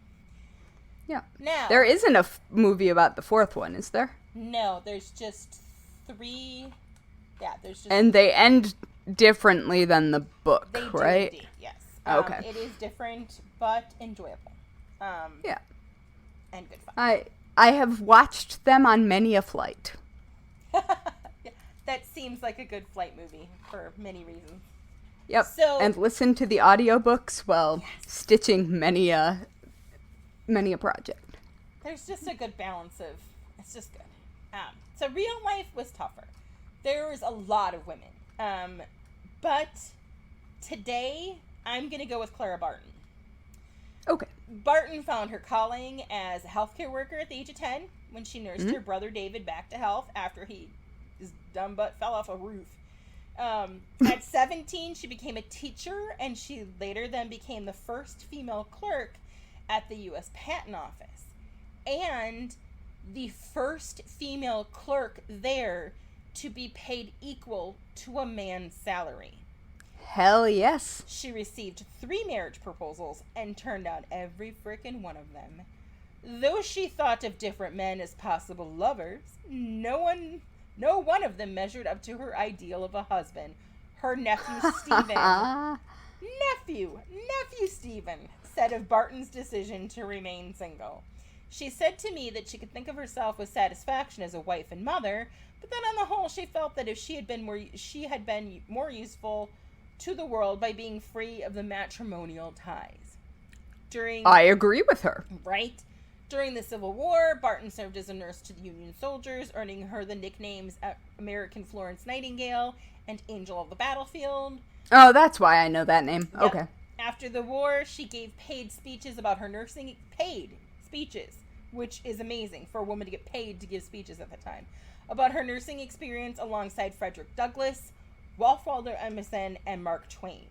Yeah. Now, there isn't a movie about the fourth one, is there? No, there's just 3. Yeah, there's just. And they end differently than the book, they right? do indeed, yes. Okay. It is different, but enjoyable. Yeah. And good fun. I have watched them on many a flight. That seems like a good flight movie for many reasons. Yep. So, and listen to the audiobooks while stitching many a project. There's just a good balance of, it's just good. So real life was tougher. There was a lot of women. But today, I'm going to go with Clara Barton. Okay. Barton found her calling as a healthcare worker at the age of 10 when she nursed her brother David back to health after his dumb butt fell off a roof. At 17, she became a teacher, and she later then became the first female clerk at the U.S. Patent Office. And the first female clerk there to be paid equal to a man's salary. Hell yes. She received 3 marriage proposals and turned down every frickin' one of them. Though she thought of different men as possible lovers, no one of them measured up to her ideal of a husband. Her nephew Stephen. Nephew Stephen said of Barton's decision to remain single. She said to me that she could think of herself with satisfaction as a wife and mother, but then on the whole she felt that if she had been more useful to the world by being free of the matrimonial ties. I agree with her. Right? During the Civil War, Barton served as a nurse to the Union soldiers, earning her the nicknames American Florence Nightingale and Angel of the Battlefield. Oh, that's why I know that name. Yep. Okay. After the war, she gave paid speeches about her nursing. Paid speeches, which is amazing for a woman to get paid to give speeches at the time. About her nursing experience alongside Frederick Douglass, Ralph Waldo Emerson, and Mark Twain.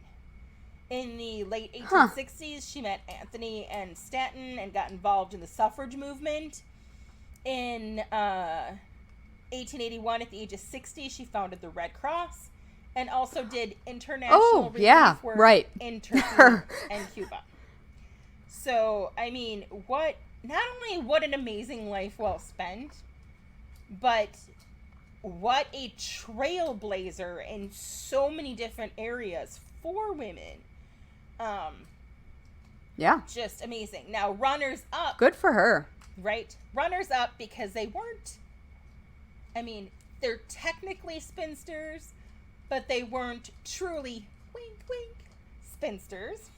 In the late 1860s, she met Anthony and Stanton and got involved in the suffrage movement. In 1881, at the age of 60, she founded the Red Cross and also did international relief work in Turkey and Cuba. So, I mean, not only what an amazing life well spent, but what a trailblazer in so many different areas for women. Yeah. Just amazing. Now, runners up. Good for her. Right? Runners up because they weren't, they're technically spinsters, but they weren't truly, wink, wink, spinsters.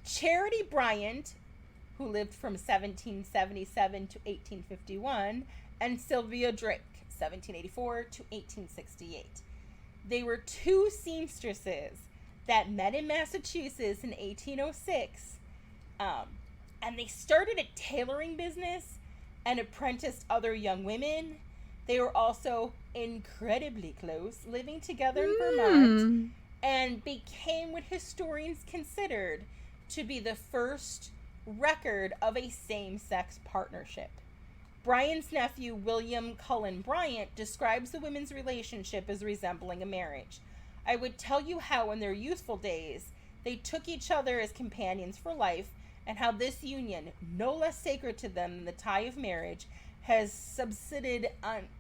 Charity Bryant, who lived from 1777 to 1851, and Sylvia Drake, 1784 to 1868. They were 2 seamstresses that met in Massachusetts in 1806, and they started a tailoring business and apprenticed other young women. They were also incredibly close, living together in Vermont, and became what historians considered to be the first record of a same-sex partnership. Bryant's nephew, William Cullen Bryant, describes the women's relationship as resembling a marriage. I would tell you how in their youthful days they took each other as companions for life, and how this union, no less sacred to them than the tie of marriage, has subsisted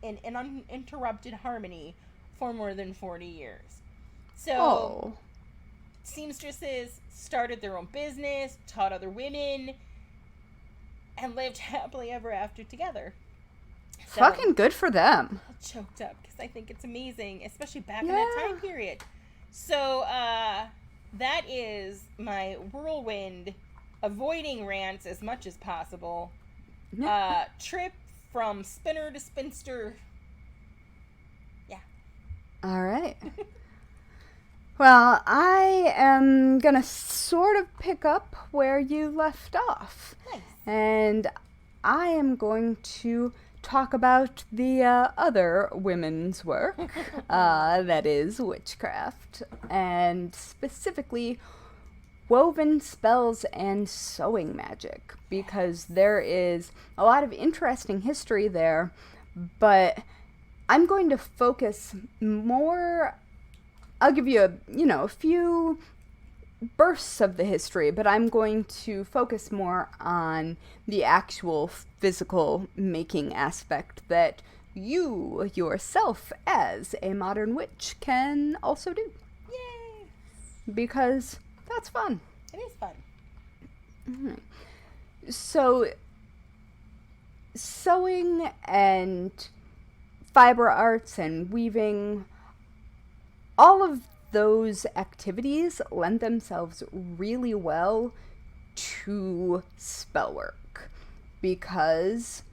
in uninterrupted harmony for more than 40 years. So, seamstresses started their own business, taught other women, and lived happily ever after together. So, fucking good for them. I'm choked up because I think it's amazing, especially back in that time period. So, that is my whirlwind, avoiding rants as much as possible. Trip from spinner to spinster. Yeah. All right. Well, I am going to sort of pick up where you left off. Nice. And I am going to talk about the other women's work, that is witchcraft, and specifically woven spells and sewing magic, because there is a lot of interesting history there, but I'm going to focus more. I'll give you a few bursts of the history, but I'm going to focus more on the actual physical making aspect that you yourself as a modern witch can also do. Yay! Because that's fun. It is fun. Mm-hmm. So, sewing and fiber arts and weaving, all of those activities lend themselves really well to spell work because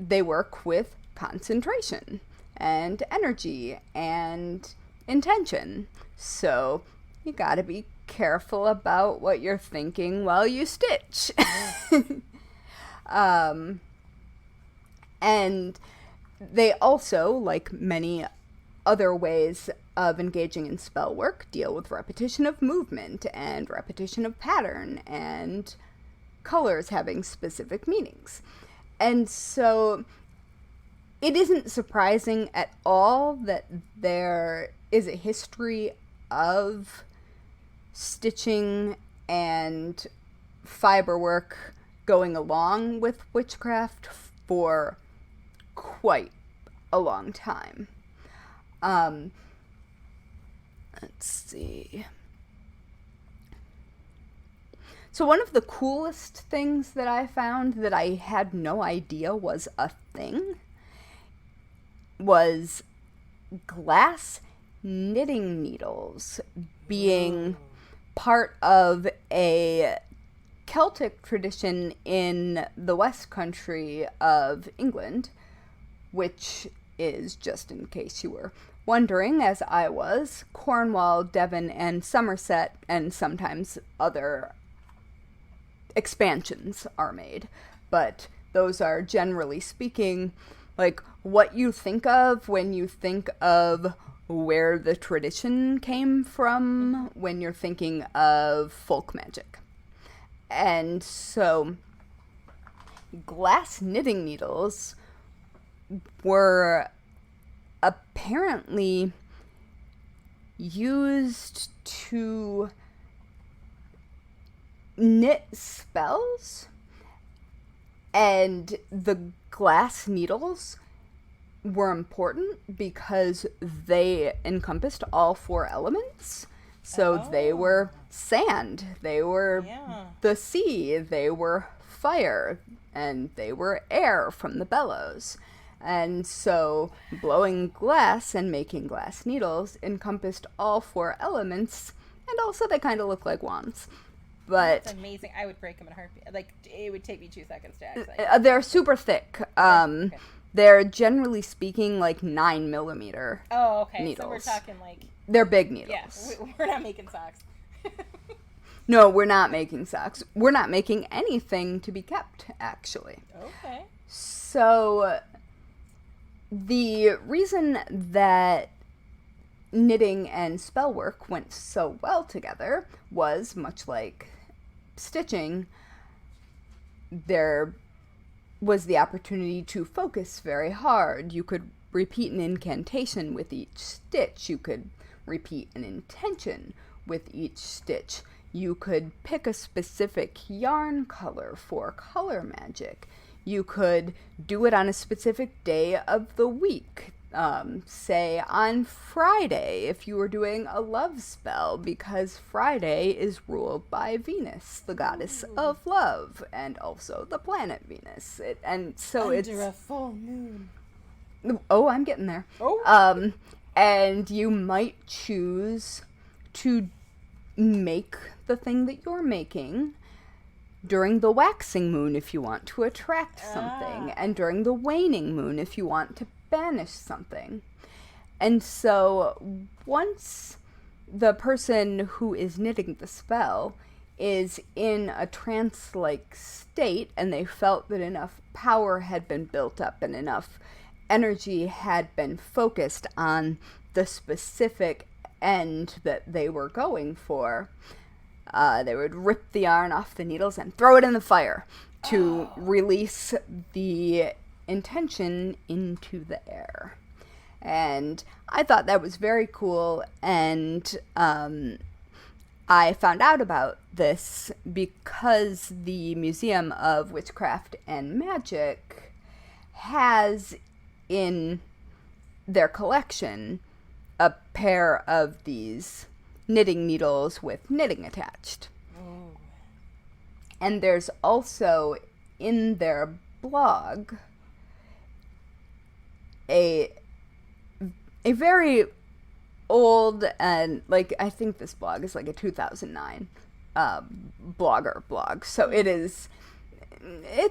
they work with concentration and energy and intention. So you gotta be careful about what you're thinking while you stitch. And they also, like many other ways of engaging in spell work, deal with repetition of movement and repetition of pattern and colors having specific meanings. And so it isn't surprising at all that there is a history of stitching and fiber work going along with witchcraft for quite a long time. Let's see. So one of the coolest things that I found that I had no idea was a thing was glass knitting needles being part of a Celtic tradition in the West Country of England, which is, just in case you were wondering, as I was, Cornwall, Devon, and Somerset, and sometimes other expansions are made. But those are, generally speaking, like what you think of when you think of where the tradition came from when you're thinking of folk magic. And so glass knitting needles were apparently used to knit spells, and the glass needles were important because they encompassed all four elements. So they were sand, they were the sea, they were fire, and they were air from the bellows. And so blowing glass and making glass needles encompassed all four elements, and also they kind of look like wands. But that's amazing. I would break them in a heartbeat. Like, it would take me 2 seconds to actually. They're super thick. Okay. They're, generally speaking, like 9 millimeter needles. So we're talking like... They're big needles. Yeah, we're not making socks. No, we're not making socks. We're not making anything to be kept, actually. Okay. So, the reason that knitting and spell work went so well together was, much like stitching, there was the opportunity to focus very hard. You could repeat an incantation with each stitch. You could repeat an intention with each stitch. You could pick a specific yarn color for color magic. You could do it on a specific day of the week. Say on Friday, if you were doing a love spell, because Friday is ruled by Venus, the goddess of love, and also the planet Venus. Under a full moon. Oh, I'm getting there. Oh. And you might choose to make the thing that you're making during the waxing moon if you want to attract something, and during the waning moon if you want to banish something. And so once the person who is knitting the spell is in a trance-like state and they felt that enough power had been built up and enough energy had been focused on the specific end that they were going for, They would rip the yarn off the needles and throw it in the fire to release the intention into the air. And I thought that was very cool, and I found out about this because the Museum of Witchcraft and Magic has in their collection a pair of these knitting needles with knitting attached. Oh. And there's also in their blog a very old, and like I think this blog is like a 2009 blogger blog, so it's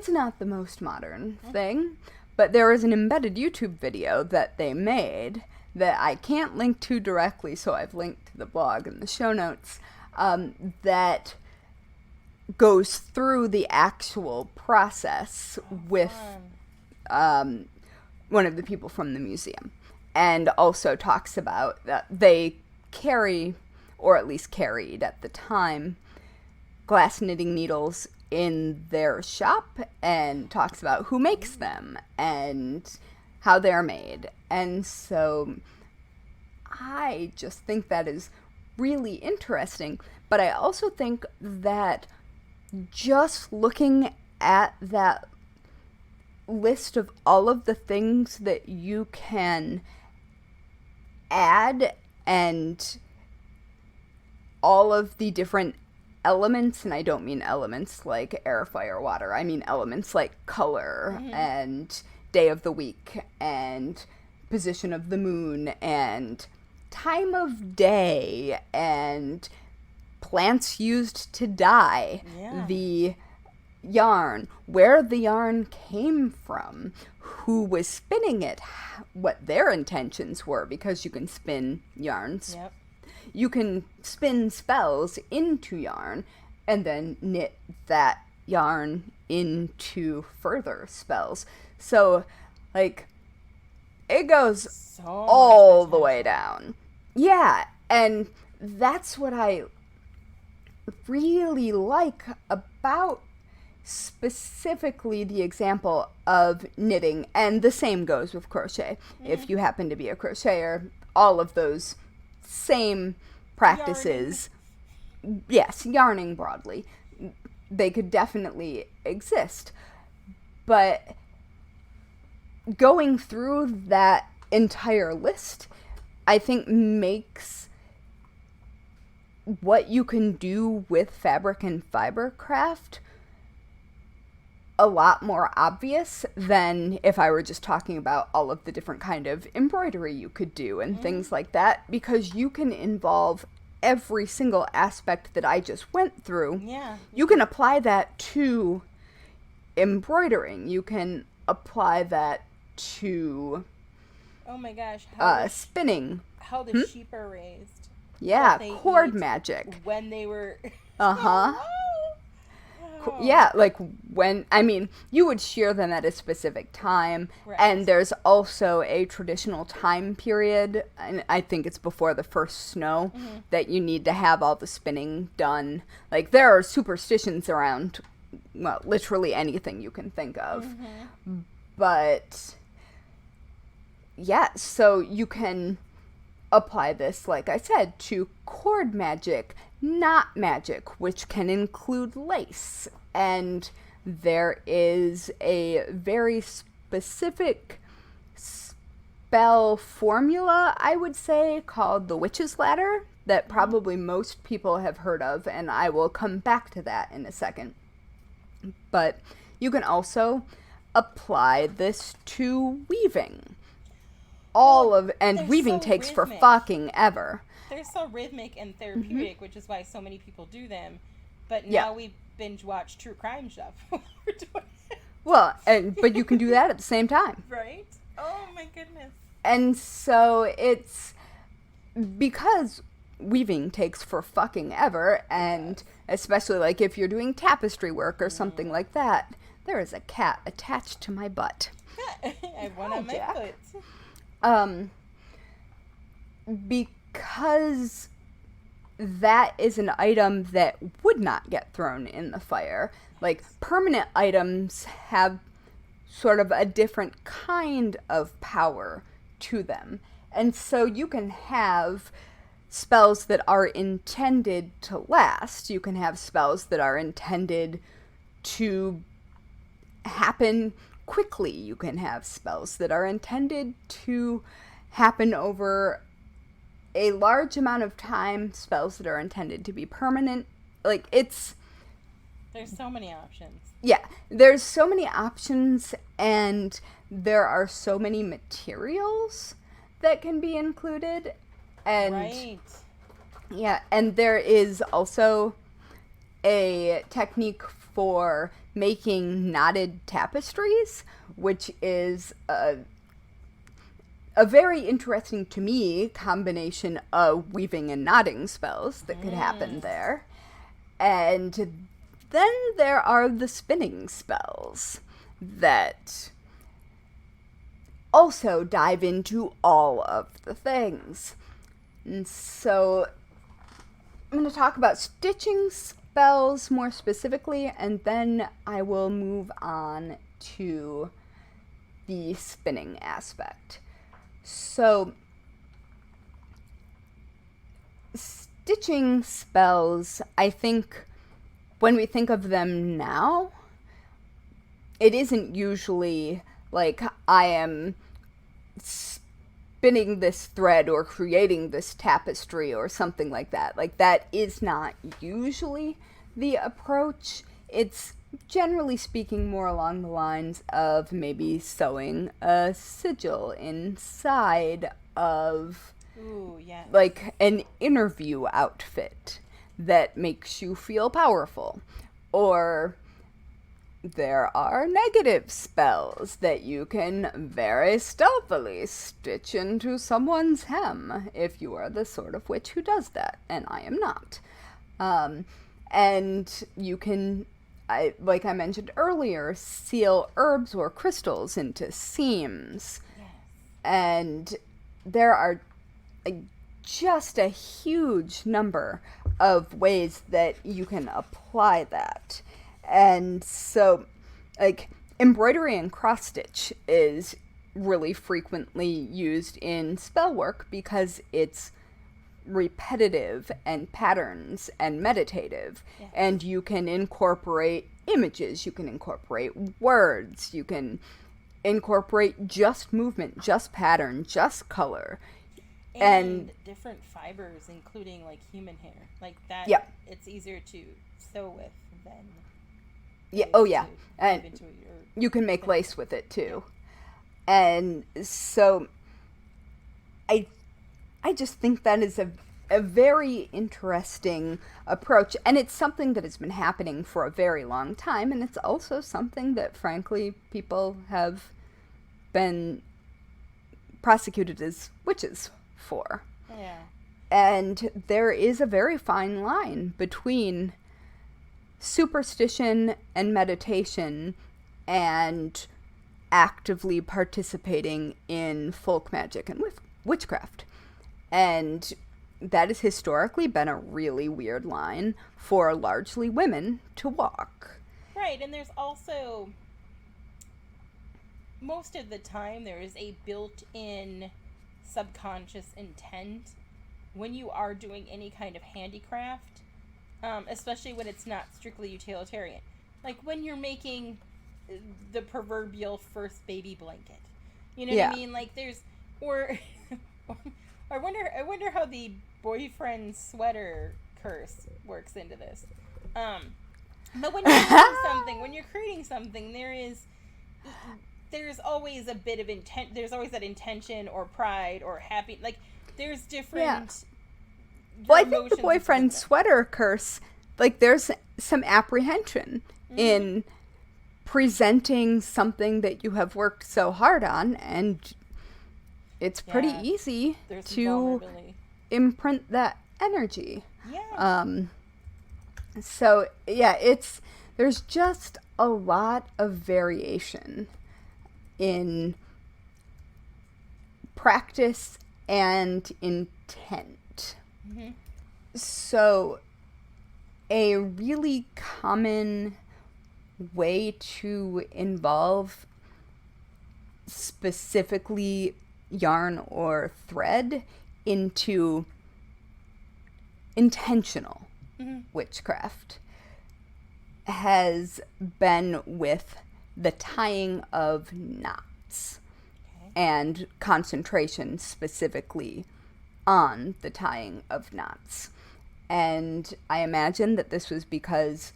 not the most modern thing, but there is an embedded YouTube video that they made that I can't link to directly, so I've linked to the blog in the show notes, that goes through the actual process with one of the people from the museum, and also talks about that they carry, or at least carried at the time, glass knitting needles in their shop, and talks about who makes them and how they're made. And so I just think that is really interesting. But I also think that just looking at that list of all of the things that you can add and all of the different elements, and I don't mean elements like air, fire, water, I mean elements like color and day of the week and position of the moon and time of day and plants used to dye, the yarn, where the yarn came from, who was spinning it, what their intentions were, because you can spin yarns. Yep. You can spin spells into yarn and then knit that yarn into further spells. So, like, it goes all the way down. Yeah, and that's what I really like about specifically the example of knitting, and the same goes with crochet. If you happen to be a crocheter, all of those same practices, yes, yarning broadly, they could definitely exist. But going through that entire list, I think makes what you can do with fabric and fiber craft a lot more obvious than if I were just talking about all of the different kind of embroidery you could do and things like that, because you can involve every single aspect that I just went through. Yeah. You can apply that to embroidering. You can apply that to oh my gosh, spinning. How the sheep are raised. Yeah, cord magic. When they were yeah, like when, I mean, you would shear them at a specific time, right. And there's also a traditional time period, and I think it's before the first snow, that you need to have all the spinning done. Like, there are superstitions around, well, literally anything you can think of. But, yeah, so you can apply this, like I said, to cord magic, knot magic, which can include lace. And there is a very specific spell formula, I would say, called the Witch's Ladder, that probably most people have heard of, and I will come back to that in a second. But you can also apply this to weaving. Weaving takes rhythmic. For fucking ever. They're so rhythmic and therapeutic, which is why so many people do them. But now we binge watch true crime stuff. Well, but you can do that at the same time. Right? Oh my goodness. And so it's because weaving takes for fucking ever, and especially like if you're doing tapestry work or something like that, there is a cat attached to my butt. I have one on my foot. Because that is an item that would not get thrown in the fire. Like, permanent items have sort of a different kind of power to them. And so you can have spells that are intended to last. You can have spells that are intended to happen quickly. You can have spells that are intended to happen over a large amount of time, spells that are intended to be permanent. Like, there's so many options. Yeah, there's so many options, and there are so many materials that can be included. And right. Yeah, and there is also a technique for making knotted tapestries, which is a very interesting to me combination of weaving and knotting spells that could happen there. And then there are the spinning spells that also dive into all of the things. And so I'm going to talk about stitching spells more specifically, and then I will move on to the spinning aspect. So, stitching spells, I think, when we think of them now, it isn't usually like I am spinning this thread or creating this tapestry or something like that. Like, that is not usually the approach. It's generally speaking more along the lines of maybe sewing a sigil inside of like an interview outfit that makes you feel powerful. Or there are negative spells that you can very stealthily stitch into someone's hem if you are the sort of witch who does that, and I am not. And you can, like I mentioned earlier, seal herbs or crystals into seams. Yes. And there are just a huge number of ways that you can apply that. And so, like, embroidery and cross-stitch is really frequently used in spell work because it's repetitive and patterns and meditative. Yes. And you can incorporate images, you can incorporate words, you can incorporate just movement, just pattern, just color. And different fibers, including, like, human hair. Like, that, it's easier to sew with than... Yeah. Oh, yeah. And you can make lace with it too. And so I just think that is a very interesting approach. And it's something that has been happening for a very long time. And it's also something that, frankly, people have been prosecuted as witches for. Yeah. And there is a very fine line between superstition and meditation and actively participating in folk magic and witchcraft. And that has historically been a really weird line for largely women to walk. Right, and there's also, most of the time, there is a built-in subconscious intent when you are doing any kind of handicraft. Especially when it's not strictly utilitarian. Like when you're making the proverbial first baby blanket. You know what I mean? Like there's, or I wonder how the boyfriend sweater curse works into this. But when you're creating something, there's always a bit of intent. There's always that intention or pride or happy. Like there's different. Yeah. Well, I think the boyfriend sweater curse, like, there's some apprehension in presenting something that you have worked so hard on, and it's pretty easy to imprint that energy. Yeah. So, there's just a lot of variation in practice and intent. Mm-hmm. And, you know, I think, like, one of the things that I find really interesting is, like, when you're creating something, like, you have to, like, So, a really common way to involve specifically yarn or thread into intentional witchcraft has been with the tying of knots and concentration specifically on the tying of knots. And I imagine that this was because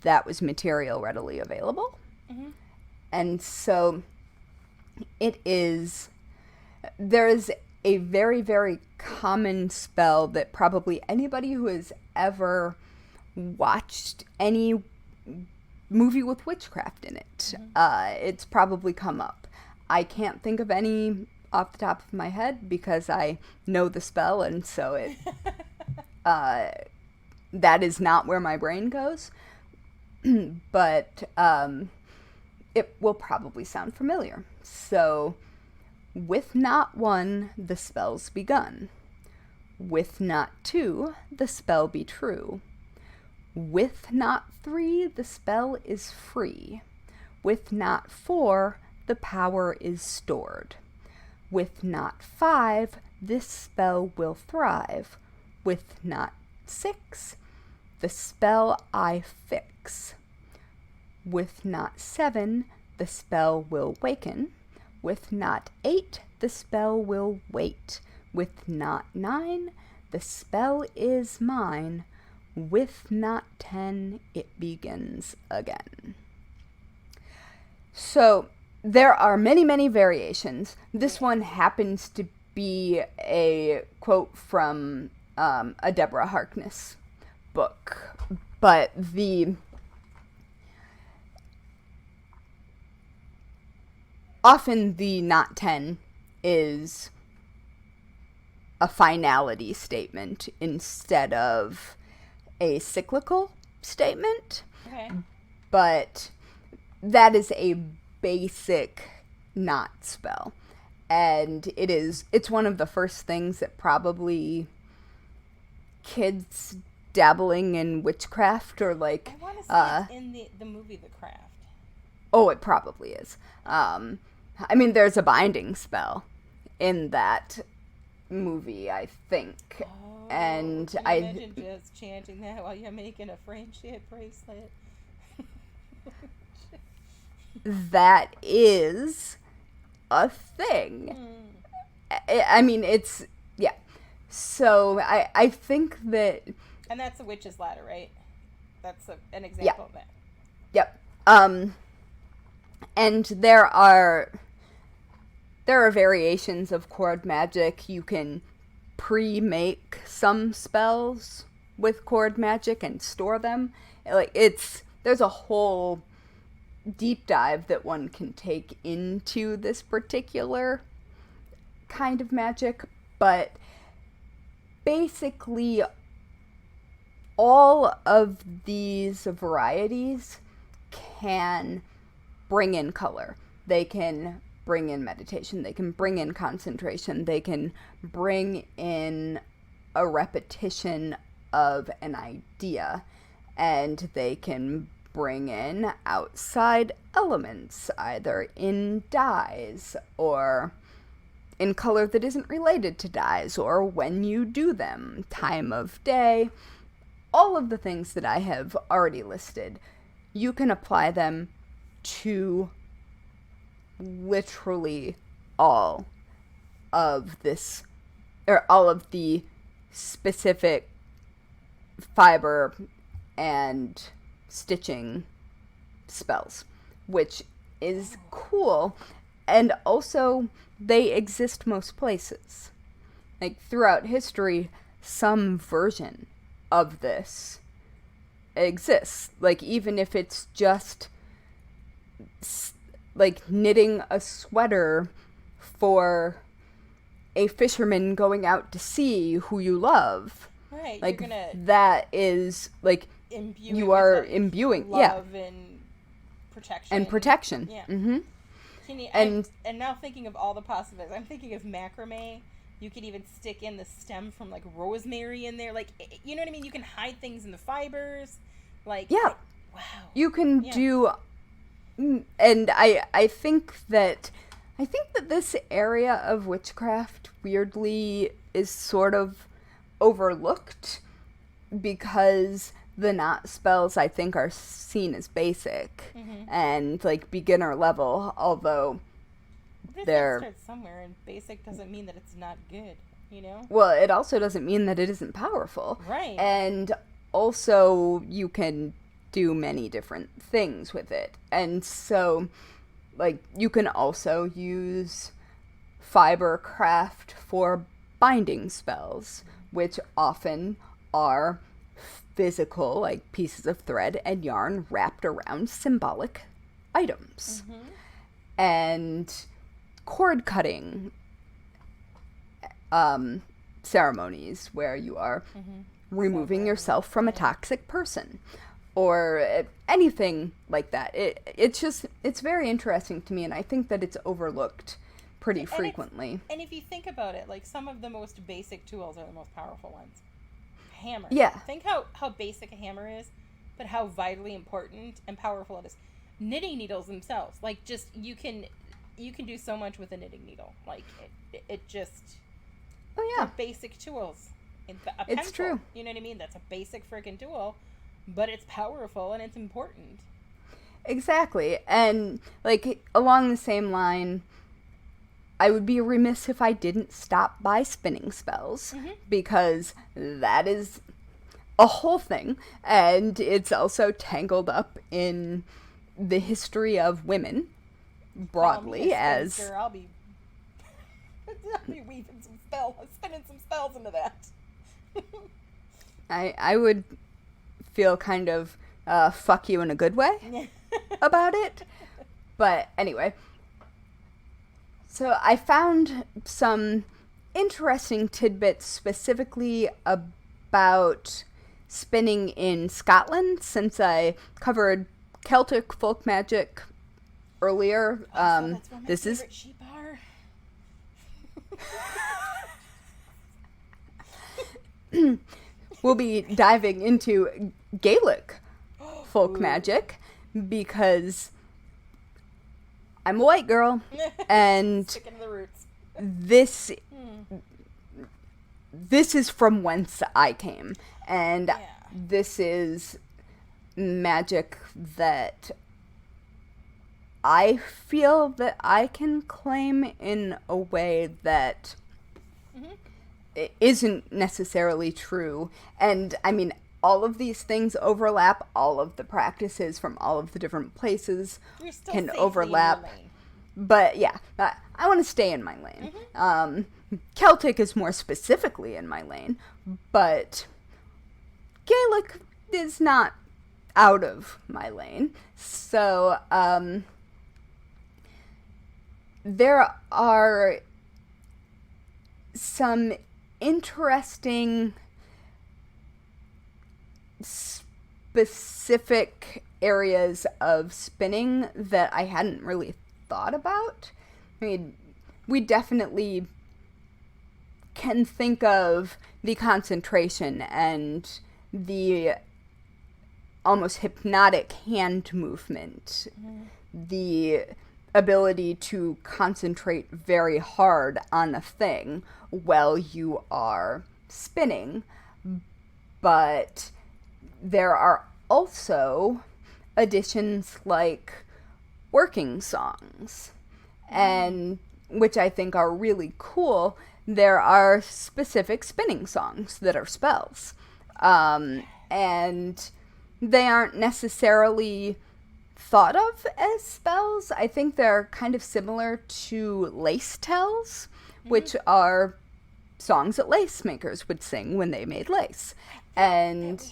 that was material readily available. And so there is a very, very common spell that probably anybody who has ever watched any movie with witchcraft in it, it's probably come up. I can't think of any off the top of my head because I know the spell, and so it that is not where my brain goes. But it will probably sound familiar. So, with knot 1, the spell's begun. With knot 2, the spell be true. With knot 3, the spell is free. With knot 4, the power is stored. With knot 5, this spell will thrive. With knot 6, the spell I fix. With knot 7, the spell will waken. With knot 8, the spell will wait. With knot 9, the spell is mine. With knot 10, it begins again. So, there are many, many variations. This one happens to be a quote from a Deborah Harkness book. But often the knot 10 is a finality statement instead of a cyclical statement. Okay. But that is a basic knot spell. And it's one of the first things that probably kids dabbling in witchcraft or like... I want to see it in the movie The Craft. Oh, it probably is. I mean, there's a binding spell in that movie, I think. Oh, and can you imagine just chanting that while you're making a friendship bracelet? That is a thing. I mean, it's, yeah. So, I think that... And that's a witch's ladder, right? That's an example of that. Yep. And there are variations of cord magic. You can pre-make some spells with cord magic and store them. Like, there's a whole deep dive that one can take into this particular kind of magic, but basically all of these varieties can bring in color. They can bring in meditation. They can bring in concentration. They can bring in a repetition of an idea. And they can bring in outside elements, either in dyes or in color that isn't related to dyes, or when you do them, time of day, all of the things that I have already listed. You can apply them to literally all of this, or all of the specific fiber and stitching spells, which is cool. And also, they exist most places. Like, throughout history, some version of this exists. Like, even if it's just like knitting a sweater for a fisherman going out to sea who you love. Right. Like, you're gonna that is like you are imbuing love and protection. And protection. Yeah. Mm-hmm. And now thinking of all the possibilities, I'm thinking of macrame You could even stick in the stem from, like, rosemary in there. Like, you know what I mean? You can hide things in the fibers. Like, yeah. Wow. You can do, and I think that this area of witchcraft weirdly is sort of overlooked because the knot spells, I think, are seen as basic and, like, beginner level, although they're... Start somewhere, and basic doesn't mean that it's not good, you know? Well, it also doesn't mean that it isn't powerful. Right. And also, you can do many different things with it. And so, like, you can also use fiber craft for binding spells, which often are physical, like pieces of thread and yarn wrapped around symbolic items. And cord cutting ceremonies where you are removing yourself from a toxic person, or anything like that. It's very interesting to me, and I think that it's overlooked pretty frequently. And if you think about it, like, some of the most basic tools are the most powerful ones. Hammer. Yeah. Think how basic a hammer is, but how vitally important and powerful it is. Knitting needles themselves, like, just, you can do so much with a knitting needle. Like, it just... Oh, yeah. They're basic tools. It's true. You know what I mean? That's a basic freaking tool, but it's powerful and it's important. Exactly. And, like, along the same line, I would be remiss if I didn't stop by spinning spells, because that is a whole thing, and it's also tangled up in the history of women broadly as... I'll be weaving some spells, spinning some spells into that. I would feel kind of fuck you in a good way about it. But anyway, so I found some interesting tidbits specifically about spinning in Scotland, since I covered Celtic folk magic earlier. That's where my this favorite is sheep are. We'll be diving into Gaelic folk magic, because I'm a white girl, and Sticking to the roots. this is from whence I came, and this is magic that I feel that I can claim in a way that it isn't necessarily true. And I mean, all of these things overlap. All of the practices from all of the different places can overlap. But yeah, I want to stay in my lane. Celtic is more specifically in my lane, but Gaelic is not out of my lane. So there are some interesting specific areas of spinning that I hadn't really thought about. I mean, we definitely can think of the concentration and the almost hypnotic hand movement, the ability to concentrate very hard on a thing while you are spinning. But there are also additions like working songs, and which I think are really cool. There are specific spinning songs that are spells, and they aren't necessarily thought of as spells. I think they're kind of similar to lace tells, which are songs that lace makers would sing when they made lace. And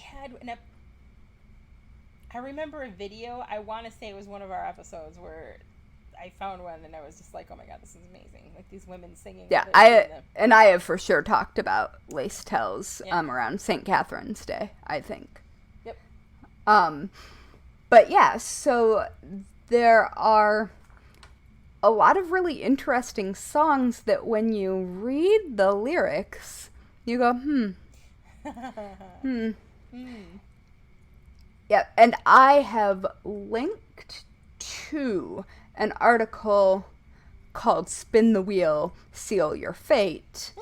I remember a video, I want to say it was one of our episodes, where I found one and I was just like, oh my god, this is amazing. Like, these women singing. Yeah, I have for sure talked about lace tells around St. Catherine's Day, I think. Yep. But yeah, so there are a lot of really interesting songs that when you read the lyrics, you go, Yeah, and I have linked to an article called Spin the Wheel, Seal Your Fate.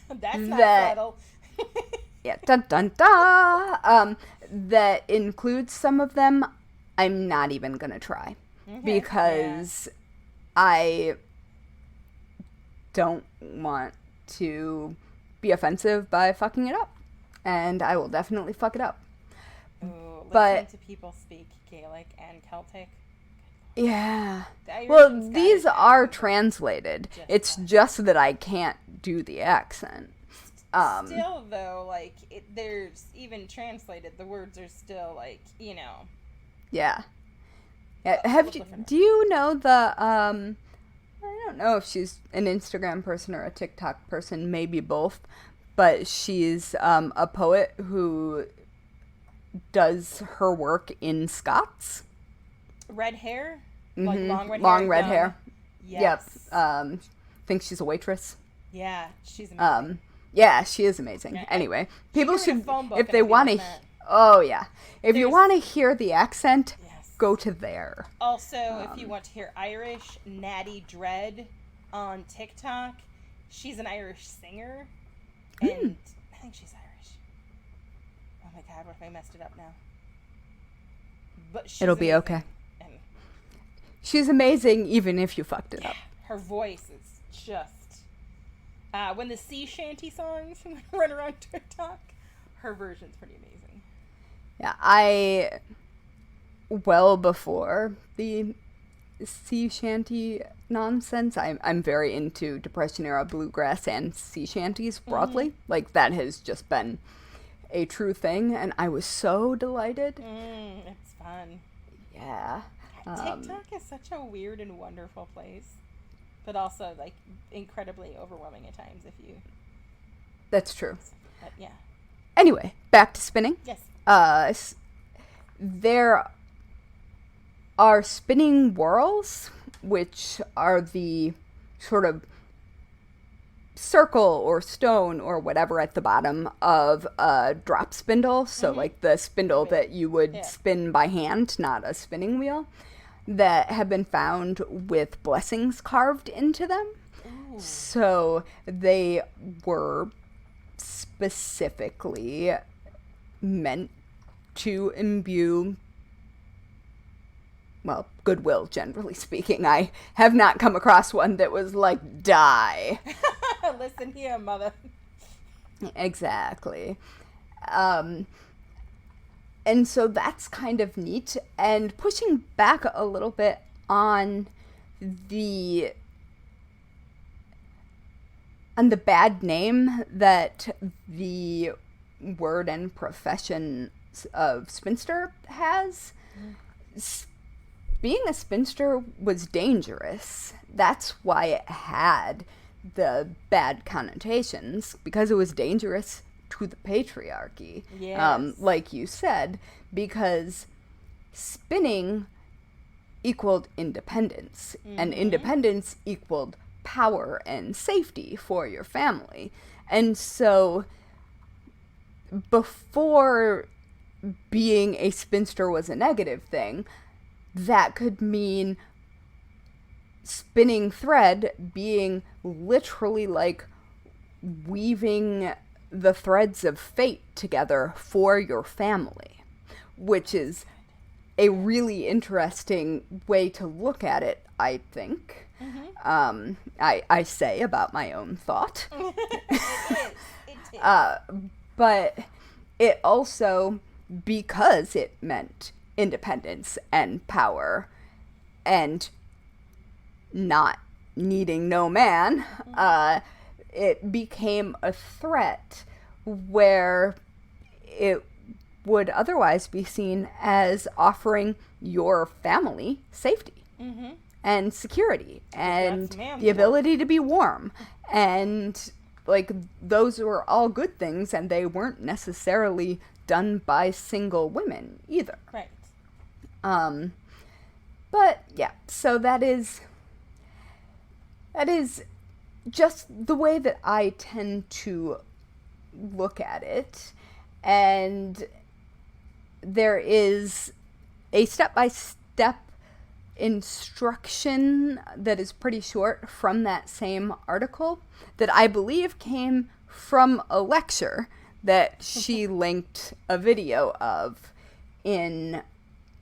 That's not subtle. Yeah, dun dun dun. That includes some of them. I'm not even going to try. Because I don't want to be offensive by fucking it up. And I will definitely fuck it up. Ooh, but listening to people speak Gaelic and Celtic. Yeah. Well, these are translated. It's just that I can't do the accent. Still, though, like, there's even translated, the words are still, like, you know. Yeah. Do you know the, I don't know if she's an Instagram person or a TikTok person, maybe both, but she's a poet who does her work in Scots. Red hair? Like long red hair. Yes. Yep. Thinks she's a waitress. Yeah, she's amazing. Yeah, she is amazing. Yeah, anyway, people should, if they want to, if you want to hear the accent, go to there. Also, if you want to hear Irish, Natty Dread on TikTok, she's an Irish singer, and I think she's Irish. Oh my God, what if I messed it up now? But it'll be okay. She's amazing, even if you fucked it up. Her voice is just... when the sea shanty songs run around TikTok, her version's pretty amazing. Yeah, well before the sea shanty nonsense, I'm very into Depression-era bluegrass and sea shanties broadly. Like, that has just been a true thing, and I was so delighted. It's fun. Yeah. TikTok is such a weird and wonderful place, but also, like, incredibly overwhelming at times if you... That's true. But, yeah. Anyway, back to spinning. Yes. There are spinning whirls, which are the sort of circle or stone or whatever at the bottom of a drop spindle. So, like the spindle that you would spin by hand, not a spinning wheel, that have been found with blessings carved into them. Ooh. So they were specifically meant to imbue, well, goodwill, generally speaking. I have not come across one that was like, die. Listen here, mother. Exactly. And so that's kind of neat. And pushing back a little bit on the bad name that the word and profession of spinster has. Being a spinster was dangerous. That's why it had the bad connotations, because it was dangerous to the patriarchy. Yes. Like you said, because spinning equaled independence, and independence equaled power and safety for your family. And so before being a spinster was a negative thing, that could mean spinning thread being literally like weaving the threads of fate together for your family, which is a really interesting way to look at it, I think. I say about my own thought. It is. But it also, because it meant independence and power and not needing no man, it became a threat where it would otherwise be seen as offering your family safety and security and the ability to be warm. And like, those were all good things, and they weren't necessarily done by single women either. Right. But yeah, so that is That is just the way that I tend to look at it. And there is a step-by-step instruction that is pretty short from that same article that I believe came from a lecture that she linked a video of in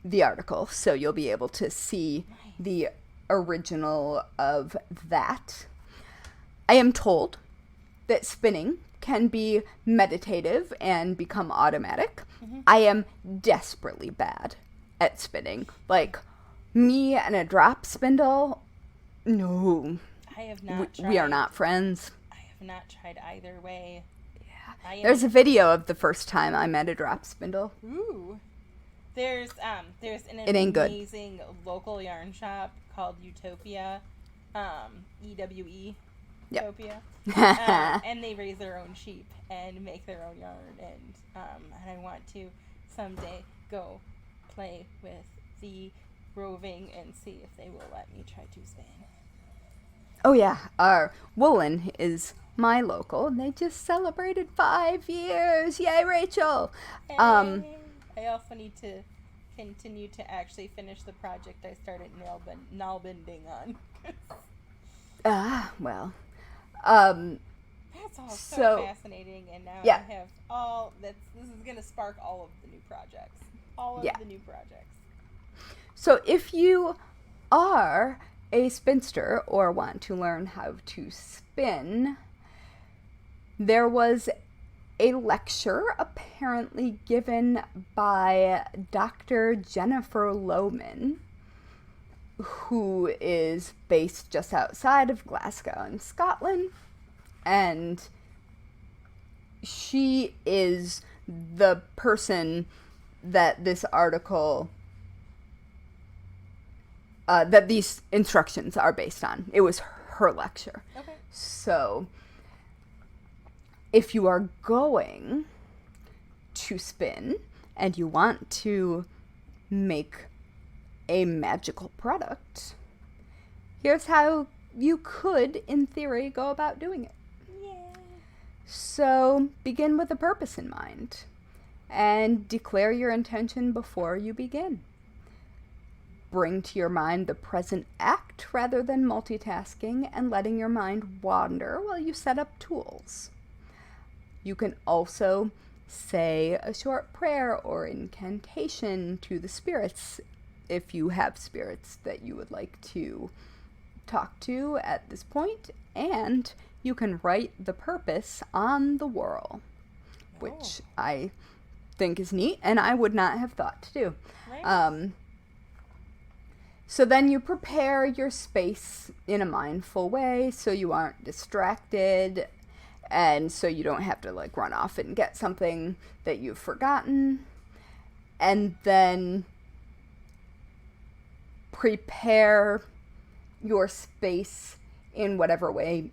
the article. So you'll be able to see the original of that. I am told that spinning can be meditative and become automatic. Mm-hmm. I am desperately bad at spinning. Like, me and a drop spindle, no. I have not tried. We are not friends. I have not tried either way. Yeah. There's a video of the first time I met a drop spindle. Ooh. There's an amazing local yarn shop called Utopia, EWE. Yep. Utopia. And they raise their own sheep and make their own yarn, and I want to someday go play with the roving and see if they will let me try to spin. Oh yeah, our Woolen is my local, and they just celebrated 5 years. Yay, Rachel! Hey. I also need to continue to actually finish the project I started nail bending on. Well. That's all so fascinating, and now I have this is going to spark all of the new projects. The new projects. So if you are a spinster or want to learn how to spin, there was a lecture apparently given by Dr. Jennifer Lohman, who is based just outside of Glasgow in Scotland, and she is the person that this article, that these instructions are based on. It was her lecture. Okay. So, if you are going to spin and you want to make a magical product, here's how you could, in theory, go about doing it. Yeah. So, begin with a purpose in mind and declare your intention before you begin. Bring to your mind the present act rather than multitasking and letting your mind wander while you set up tools. You can also say a short prayer or incantation to the spirits if you have spirits that you would like to talk to at this point, and you can write the purpose on the whirl, which I think is neat, and I would not have thought to do. Right. So then you prepare your space in a mindful way so you aren't distracted, and so you don't have to like run off and get something that you've forgotten. And then prepare your space in whatever way,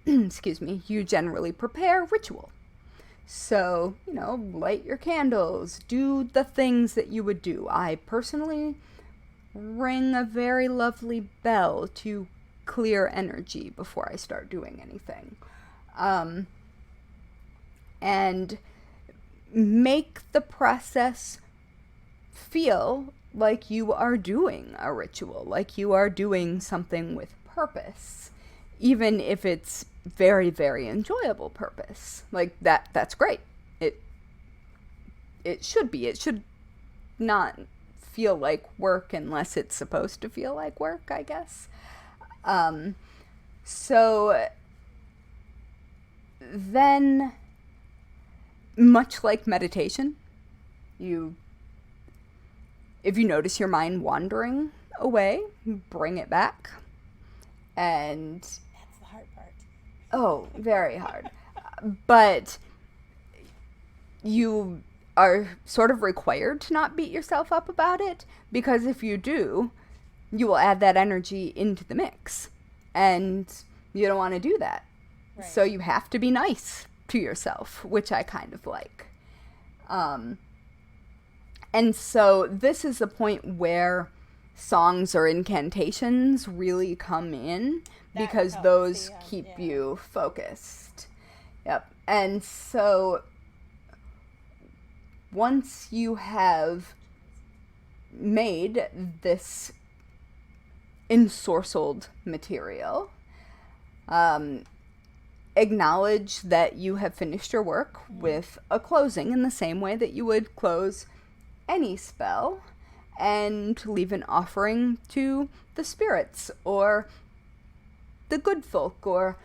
excuse me, you generally prepare ritual. So, light your candles, do the things that you would do. I personally ring a very lovely bell to clear energy before I start doing anything. And make the process feel like you are doing a ritual, like you are doing something with purpose, even if it's very, very enjoyable purpose. Like that's great. It should be. It should not feel like work unless it's supposed to feel like work, I guess. So then, much like meditation, if you notice your mind wandering away, bring it back. And that's the hard part. Oh, very hard. But you are sort of required to not beat yourself up about it, because if you do, you will add that energy into the mix. And you don't want to do that. Right. So you have to be nice to yourself, which I kind of like. And so this is the point where songs or incantations really come in, because those keep you focused. Yep. And so once you have made this ensorcelled material, acknowledge that you have finished your work with a closing in the same way that you would close any spell, and leave an offering to the spirits or the good folk or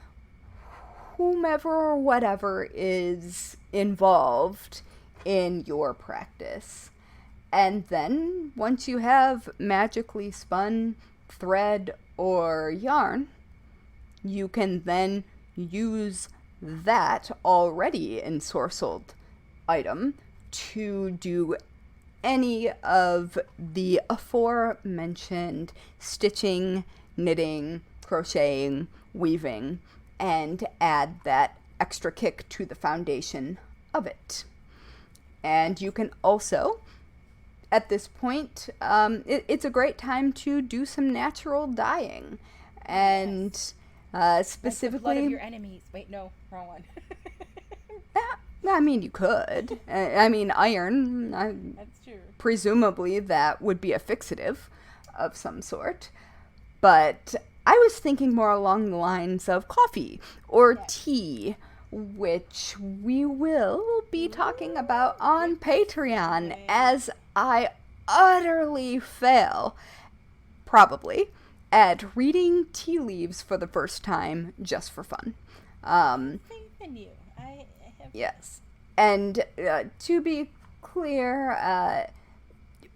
whomever or whatever is involved in your practice. And then, once you have magically spun thread or yarn, you can then use that already ensorcelled item to do any of the aforementioned stitching, knitting, crocheting, weaving, and add that extra kick to the foundation of it. And you can also, at this point, it's a great time to do some natural dyeing. And specifically... Like the blood of your enemies. Wait, no, wrong one. I mean, you could. I mean, iron. That's true. Presumably that would be a fixative of some sort. But I was thinking more along the lines of coffee or tea, which we will be talking about on Patreon, as I utterly fail, probably, at reading tea leaves for the first time just for fun. Faith in you. Yes. And to be clear,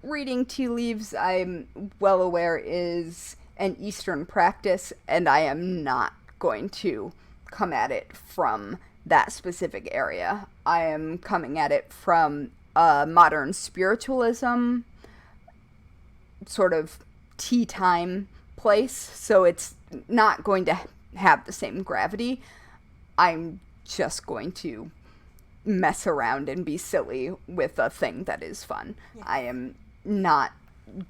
reading tea leaves, I'm well aware, is an Eastern practice, and I am not going to come at it from that specific area. I am coming at it from a modern spiritualism sort of tea time place, so it's not going to have the same gravity. I'm just going to mess around and be silly with a thing that is fun. Yeah. I am not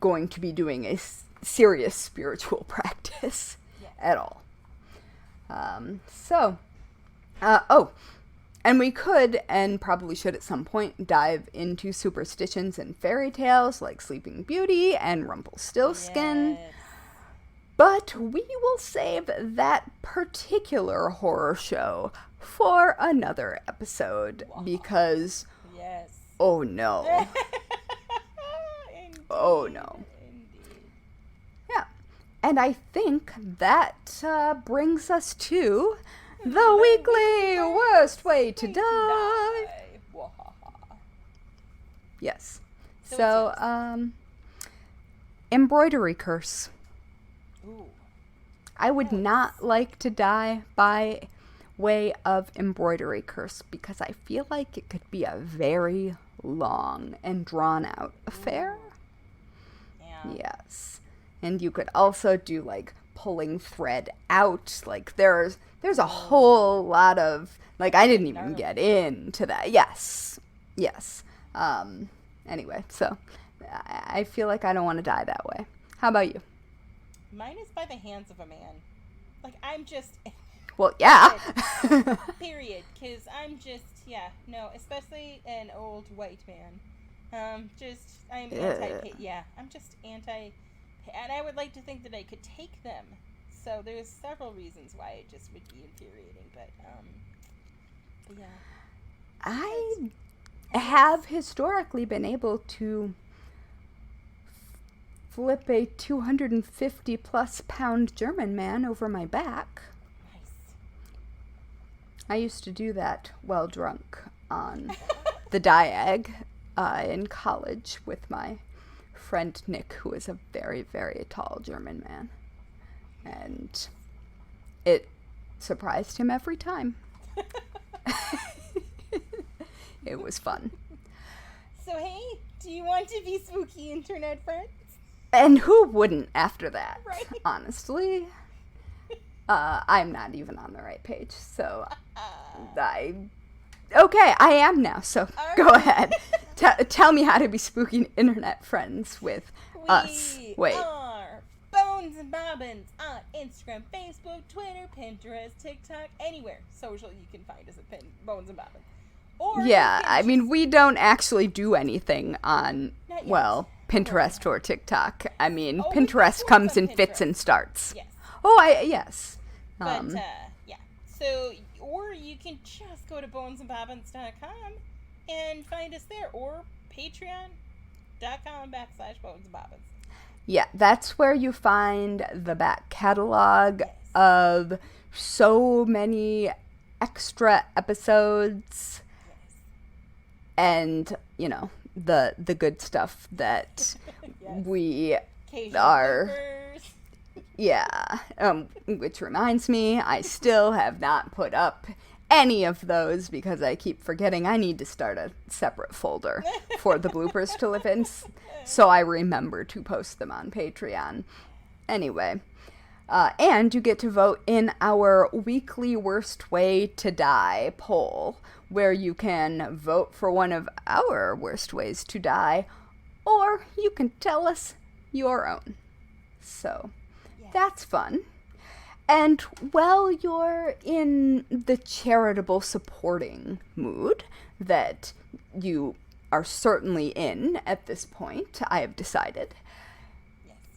going to be doing a serious spiritual practice at all. And we could, and probably should at some point, dive into superstitions and fairy tales like Sleeping Beauty and Rumpelstiltskin. Yes. But we will save that particular horror show for another episode, because, oh no. Oh no. Indeed. Yeah. And I think that brings us to the weekly worst way to die. Yes. So, Embroidery Curse. Ooh. I would not like to die by way of Embroidery Curse, because I feel like it could be a very long and drawn out affair. Yeah. Yes. And you could also do like pulling thread out. Like there's a whole lot of, like, I didn't even get into that. Yes. Anyway, so I feel like I don't want to die that way. How about you? Mine is by the hands of a man. Like, I'm just... Well, yeah. Period. Because I'm just, especially an old white man. I'm anti... Yeah, I'm just anti... And I would like to think that I could take them. So there's several reasons why it just would be infuriating. But yeah. I have historically been able to flip a 250 plus pound German man over my back. Nice. I used to do that while drunk on the Diag in college with my friend Nick, who is a very, very tall German man. And it surprised him every time. It was fun. So, hey, do you want to be spooky internet friends? And who wouldn't after that? Right. Honestly. I'm not even on the right page, so okay, I am now, so go ahead. Tell me how to be spooky internet friends with us. Wait. Bones and Bobbins on Instagram, Facebook, Twitter, Pinterest, TikTok, anywhere social you can find us at Bones and Bobbins. Or yeah, I mean, we don't actually do anything on, well, Pinterest or TikTok. I mean, Pinterest comes in fits and starts. Yes. Yes. But, yeah. So, or you can just go to bonesandbobbins.com and find us there, or patreon.com/bonesandbobbins. Yeah, that's where you find the back catalog of so many extra episodes and, you know, the good stuff that we are. Yeah, which reminds me, I still have not put up any of those because I keep forgetting I need to start a separate folder for the bloopers to live in, so I remember to post them on Patreon. Anyway, and you get to vote in our weekly Worst Way to Die poll, where you can vote for one of our worst ways to die, or you can tell us your own. So, that's fun. And while you're in the charitable supporting mood that you are certainly in at this point, I have decided,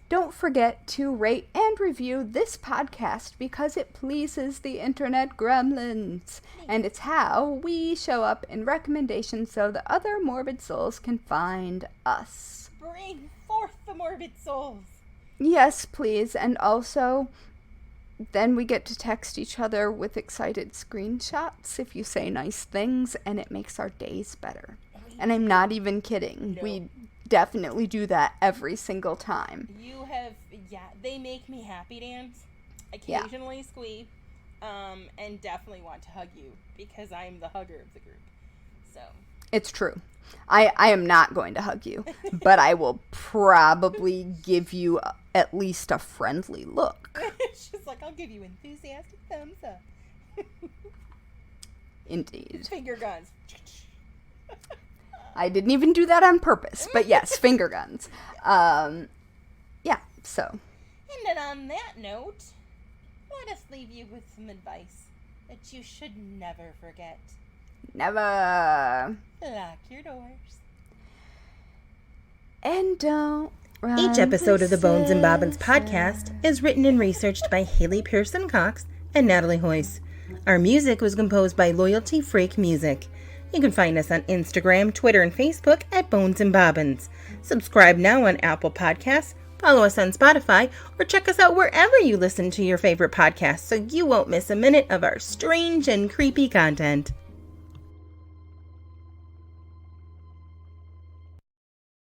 don't forget to rate and review this podcast because it pleases the internet gremlins. And it's how we show up in recommendations so the other morbid souls can find us. Bring forth the morbid souls. Yes, please. And also, then we get to text each other with excited screenshots if you say nice things, and it makes our days better. And I'm not even kidding. No. We definitely do that every single time. You have, they make me happy dance, occasionally squee, and definitely want to hug you because I'm the hugger of the group. So it's true. I am not going to hug you, but I will probably give you at least a friendly look. She's like, I'll give you enthusiastic thumbs up. Indeed. Finger guns. I didn't even do that on purpose, but yes, finger guns. So. And then on that note, let us leave you with some advice that you should never forget. Never. Lock your doors. And don't run. Each episode of the Bones and Bobbins podcast is written and researched by Haley Pierson-Cox and Natalie Hoyce. Our music was composed by Loyalty Freak Music. You can find us on Instagram, Twitter, and Facebook at Bones and Bobbins. Subscribe now on Apple Podcasts, follow us on Spotify, or check us out wherever you listen to your favorite podcasts so you won't miss a minute of our strange and creepy content.